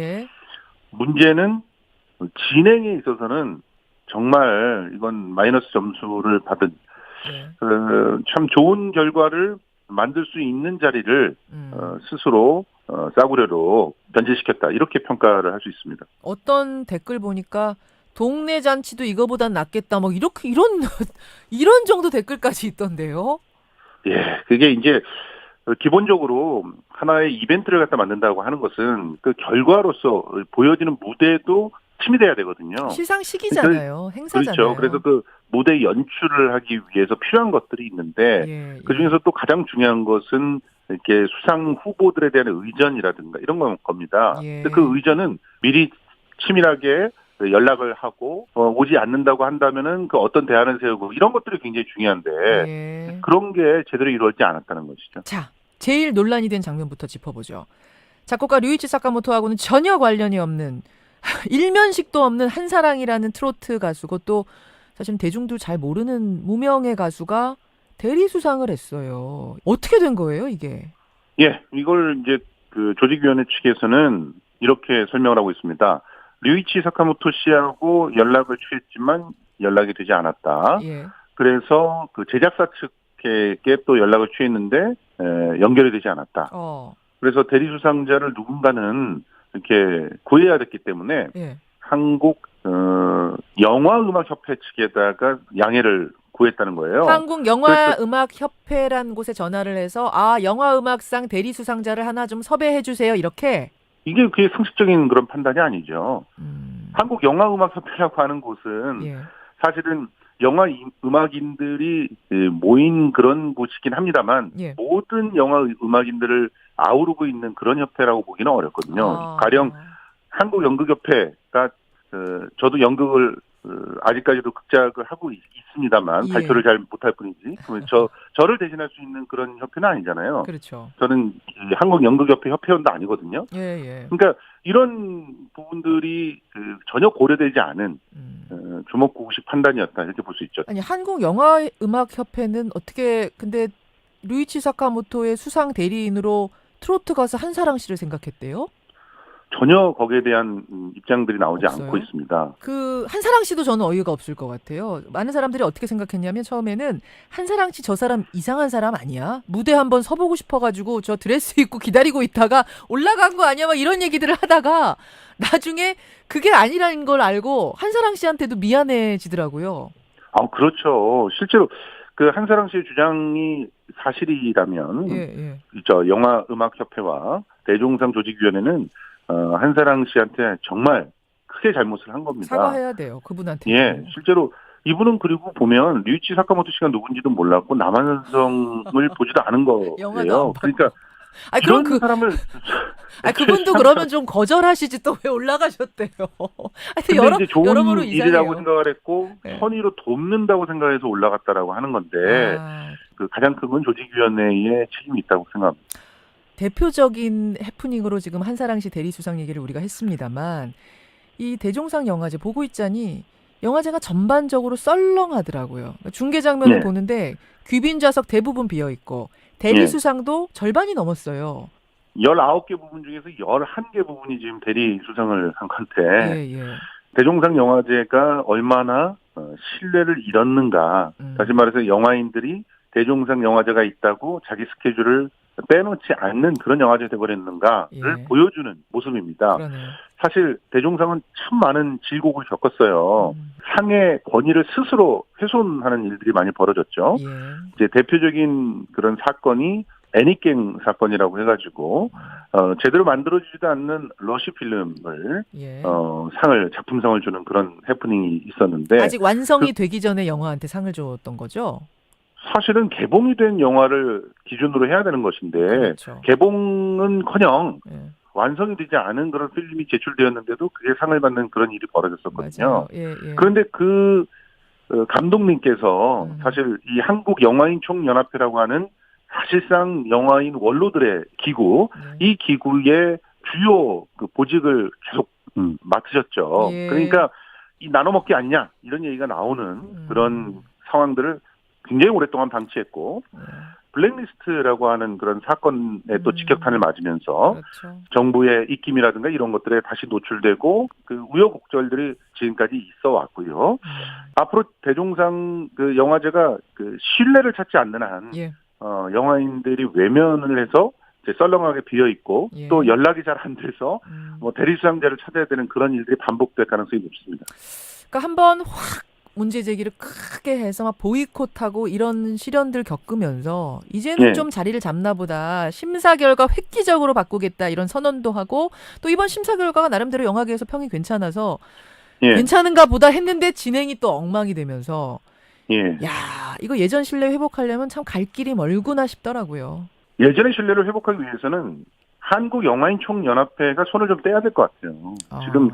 문제는 진행에 있어서는 정말 이건 마이너스 점수를 받은 참 좋은 결과를 만들 수 있는 자리를 스스로 싸구려로 변제시켰다. 이렇게 평가를 할 수 있습니다. 어떤 댓글 보니까 동네 잔치도 이거보단 낫겠다. 뭐 이렇게 이런 정도 댓글까지 있던데요. 예, 그게 이제 기본적으로 하나의 이벤트를 갖다 만든다고 하는 것은 그 결과로서 보여지는 무대도 침해돼야 되거든요. 시상식이잖아요. 행사잖아요. 그렇죠. 그래서 그 무대 연출을 하기 위해서 필요한 것들이 있는데 그 중에서 또 가장 중요한 것은 이렇게 수상 후보들에 대한 의전이라든가 이런 겁니다. 근데 그 의전은 미리 치밀하게 연락을 하고 오지 않는다고 한다면은 그 어떤 대안을 세우고 이런 것들이 굉장히 중요한데 그런 게 제대로 이루어지지 않았다는 것이죠. 자, 제일 논란이 된 장면부터 짚어보죠. 작곡가 류이치 사카모토하고는 전혀 관련이 없는 일면식도 없는 한사랑이라는 트로트 가수고 또 사실 대중도 잘 모르는 무명의 가수가 대리수상을 했어요. 어떻게 된 거예요, 이게? 예, 이걸 이제 그 조직위원회 측에서는 이렇게 설명을 하고 있습니다. 류이치 사카모토 씨하고 연락을 취했지만 연락이 되지 않았다. 그래서 그 제작사 측에게 또 연락을 취했는데 연결이 되지 않았다. 그래서 대리수상자를 누군가는 이렇게 구해야 됐기 때문에 한국 영화음악협회 측에다가 양해를 구했다는 거예요. 한국영화음악협회라는 곳에 전화를 해서 영화음악상 대리수상자를 하나 좀 섭외해 주세요. 이렇게. 이게 그게 상식적인 그런 판단이 아니죠. 한국영화음악협회라고 하는 곳은 사실은 영화 음악인들이 모인 그런 곳이긴 합니다만 모든 영화 음악인들을 아우르고 있는 그런 협회라고 보기는 어렵거든요. 가령 한국연극협회가 저도 연극을 아직까지도 극작을 하고 있습니다만 발표를 잘 못할 뿐이지. 저를 대신할 수 있는 그런 협회는 아니잖아요. 그렇죠. 저는 한국연극협회 협회원도 아니거든요. 그러니까 이런 부분들이 전혀 고려되지 않은 주먹구구식 판단이었다 이렇게 볼 수 있죠. 아니 한국영화음악협회는 어떻게 근데 류이치 사카모토의 수상 대리인으로 트로트 가수 한사랑 씨를 생각했대요? 전혀 거기에 대한 입장들이 나오지 없어요? 않고 있습니다. 그 한사랑 씨도 저는 어이가 없을 것 같아요. 많은 사람들이 어떻게 생각했냐면 처음에는 한사랑 씨 저 사람 이상한 사람 아니야? 무대 한번 서보고 싶어가지고 저 드레스 입고 기다리고 있다가 올라간 거 아니야? 막 이런 얘기들을 하다가 나중에 그게 아니라는 걸 알고 한사랑 씨한테도 미안해지더라고요. 그렇죠. 실제로 그 한사랑 씨의 주장이 사실이라면 저 영화음악협회와 대종상 조직위원회는 한사랑 씨한테 정말 크게 잘못을 한 겁니다. 사과해야 돼요. 그분한테. 예, 실제로 이분은 그리고 보면 류이치 사카모토 씨가 누군지도 몰랐고 남한성을 보지도 않은 거예요. 그러니까 이런 사람을 그분도 그러면 좀 거절하시지 또 왜 올라가셨대요. 근데 이제 좋은 일이라고 생각을 했고 선의로 돕는다고 생각해서 올라갔다라고 하는 건데 그 가장 큰 건 조직위원회의 책임이 있다고 생각합니다. 대표적인 해프닝으로 지금 한사랑 씨 대리수상 얘기를 우리가 했습니다만 이 대종상 영화제 보고 있자니 영화제가 전반적으로 썰렁하더라고요. 중계 장면을 보는데 귀빈 좌석 대부분 비어있고 대리수상도 절반이 넘었어요. 19개 부분 중에서 11개 부분이 지금 대리수상을 한 건데 대종상 영화제가 얼마나 신뢰를 잃었는가. 다시 말해서 영화인들이 대종상 영화제가 있다고 자기 스케줄을 빼놓지 않는 그런 영화제 돼버렸는가를 보여주는 모습입니다. 사실 대종상은 참 많은 질곡을 겪었어요. 상의 권위를 스스로 훼손하는 일들이 많이 벌어졌죠. 이제 대표적인 그런 사건이 애니깽 사건이라고 해가지고 제대로 만들어지지도 않는 러시 필름을 작품상을 주는 그런 해프닝이 있었는데 아직 완성이 되기 전에 영화한테 상을 줬던 거죠? 사실은 개봉이 된 영화를 기준으로 해야 되는 것인데 개봉은커녕 완성이 되지 않은 그런 필름이 제출되었는데도 그게 상을 받는 그런 일이 벌어졌었거든요. 그런데 그 감독님께서 사실 이 한국 영화인 총연합회라고 하는 사실상 영화인 원로들의 기구, 이 기구의 주요 그 보직을 계속 맡으셨죠. 그러니까 이 나눠먹기 아니냐 이런 얘기가 나오는 그런 상황들을 굉장히 오랫동안 방치했고 블랙리스트라고 하는 그런 사건에 또 직격탄을 맞으면서 정부의 입김이라든가 이런 것들에 다시 노출되고 그 우여곡절들이 지금까지 있어 왔고요. 앞으로 대종상 그 영화제가 그 신뢰를 찾지 않는 한 영화인들이 외면을 해서 이제 썰렁하게 비어 있고 또 연락이 잘 안 돼서 뭐 대리수상자를 찾아야 되는 그런 일들이 반복될 가능성이 높습니다. 그러니까 한번 확 문제 제기를 크게 해서 막 보이콧하고 이런 시련들 겪으면서 이제는 좀 자리를 잡나 보다. 심사 결과 획기적으로 바꾸겠다 이런 선언도 하고 또 이번 심사 결과가 나름대로 영화계에서 평이 괜찮아서 괜찮은가 보다 했는데 진행이 또 엉망이 되면서 야 이거 예전 신뢰 회복하려면 참 갈 길이 멀구나 싶더라고요. 예전의 신뢰를 회복하기 위해서는 한국 영화인 총연합회가 손을 좀 떼야 될 것 같아요. 지금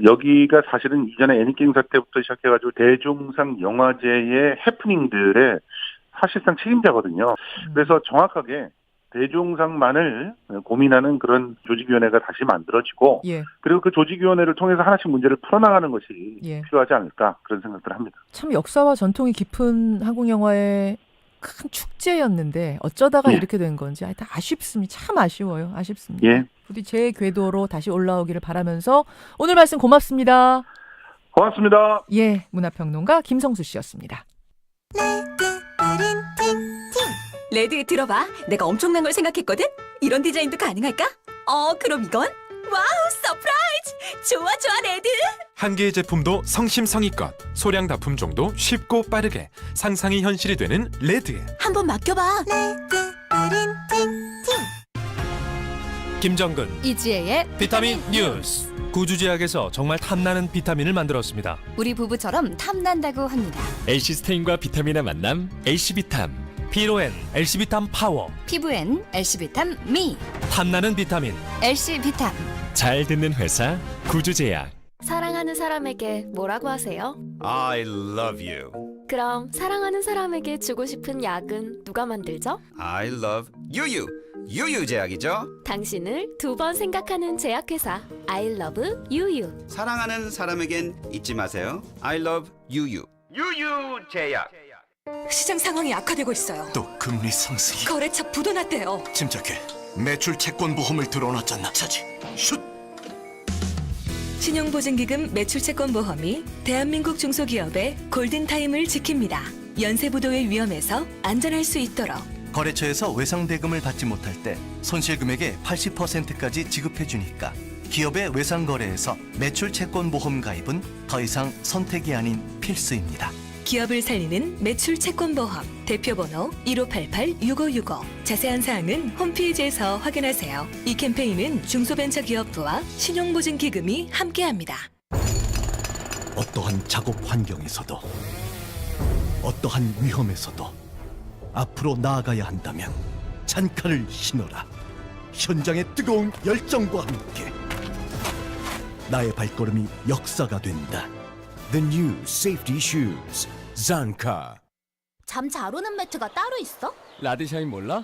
여기가 사실은 이전에 애니깽 사태부터 시작해가지고 대종상 영화제의 해프닝들의 사실상 책임자거든요. 그래서 정확하게 대종상만을 고민하는 그런 조직위원회가 다시 만들어지고 그리고 그 조직위원회를 통해서 하나씩 문제를 풀어나가는 것이 필요하지 않을까 그런 생각들을 합니다. 참 역사와 전통이 깊은 한국 영화의 큰 축제였는데 어쩌다가 이렇게 된 건지 하여튼 아쉽습니다. 참 아쉬워요. 아쉽습니다. 부디 제 궤도로 다시 올라오기를 바라면서 오늘 말씀 고맙습니다. 고맙습니다. 문화평론가 김성수 씨였습니다. 레드 들어봐. 내가 엄청난 걸 생각했거든. 이런 디자인도 가능할까? 그럼 이건? 와우, 서프라이즈! 좋아, 레드! 한 개의 제품도 성심성의껏 소량 납품종도 쉽고 빠르게 상상이 현실이 되는 레드. 한번 맡겨봐. 김정근, 이지혜의 비타민 뉴스. 구주제약에서 정말 탐나는 비타민을 만들었습니다. 우리 부부처럼 탐난다고 합니다. 엘시스테인과 비타민의 만남, 엘시비탐. 피로엔, 엘시비탐 파워. 피부엔 엘시비탐 미. 탐나는 비타민, 엘시비탐. 잘 듣는 회사, 구주제약. 사랑하는 사람에게 뭐라고 하세요? I love you. 그럼 사랑하는 사람에게 주고 싶은 약은 누가 만들죠? I love 유유. 유유제약이죠. 당신을 두 번 생각하는 제약회사 I love 유유. 사랑하는 사람에겐 잊지 마세요. I love 유유. 유유제약. 시장 상황이 악화되고 있어요. 또 금리 상승이. 거래처 부도났대요. 침착해. 매출 채권 보험을 들어놨잖아. 차지. 슛. 신용보증기금 매출채권보험이 대한민국 중소기업의 골든타임을 지킵니다. 연쇄부도의 위험에서 안전할 수 있도록 거래처에서 외상대금을 받지 못할 때 손실금액의 80%까지 지급해주니까 기업의 외상거래에서 매출채권보험 가입은 더 이상 선택이 아닌 필수입니다. 기업을 살리는 매출채권보험 대표번호 1588-6565 자세한 사항은 홈페이지에서 확인하세요. 이 캠페인은 중소벤처기업부와 신용보증기금이 함께합니다. 어떠한 작업 환경에서도 어떠한 위험에서도 앞으로 나아가야 한다면 잔칼을 신어라. 현장의 뜨거운 열정과 함께 나의 발걸음이 역사가 된다. The new safety shoes, Zanka. 잠 잘 오는 매트가 따로 있어? 라디샤인 몰라?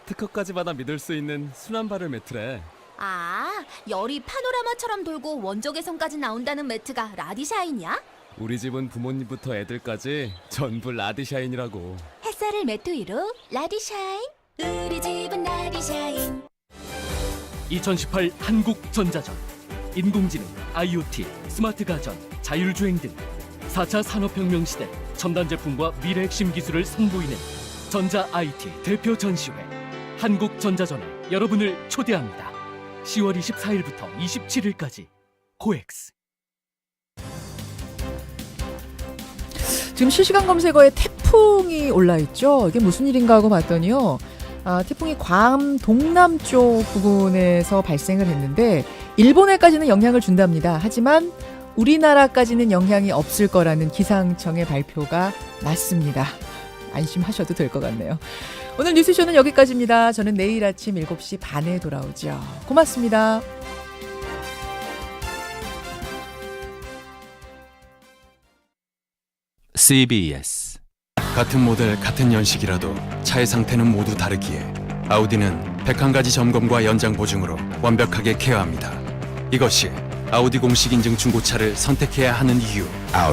특허까지 받아 믿을 수 있는 순한 발열 매트래. 아, 열이 파노라마처럼 돌고 원적 외선까지 나온다는 매트가 라디샤인이야? 우리 집은 부모님부터 애들까지 전부 라디샤인이라고. 햇살을 매트 위로 라디샤인. 우리 집은 라디샤인. 2018 한국전자전. 인공지능, IoT, 스마트 가전, 자율주행 등 4차 산업혁명 시대 첨단 제품과 미래 핵심 기술을 선보이는 전자 IT 대표 전시회 한국전자전에 여러분을 초대합니다. 10월 24일부터 27일까지 코엑스. 지금 실시간 검색어에 태풍이 올라있죠. 이게 무슨 일인가 하고 봤더니요. 태풍이 괌 동남쪽 부근에서 발생을 했는데 일본에까지는 영향을 준답니다. 하지만 우리나라까지는 영향이 없을 거라는 기상청의 발표가 맞습니다. 안심하셔도 될 것 같네요. 오늘 뉴스쇼는 여기까지입니다. 저는 내일 아침 7시 반에 돌아오죠. 고맙습니다. CBS. 같은 모델 같은 연식이라도 차의 상태는 모두 다르기에 아우디는 101가지 점검과 연장 보증으로 완벽하게 케어합니다. 이것이 아우디 공식 인증 중고차를 선택해야 하는 이유. 아우디.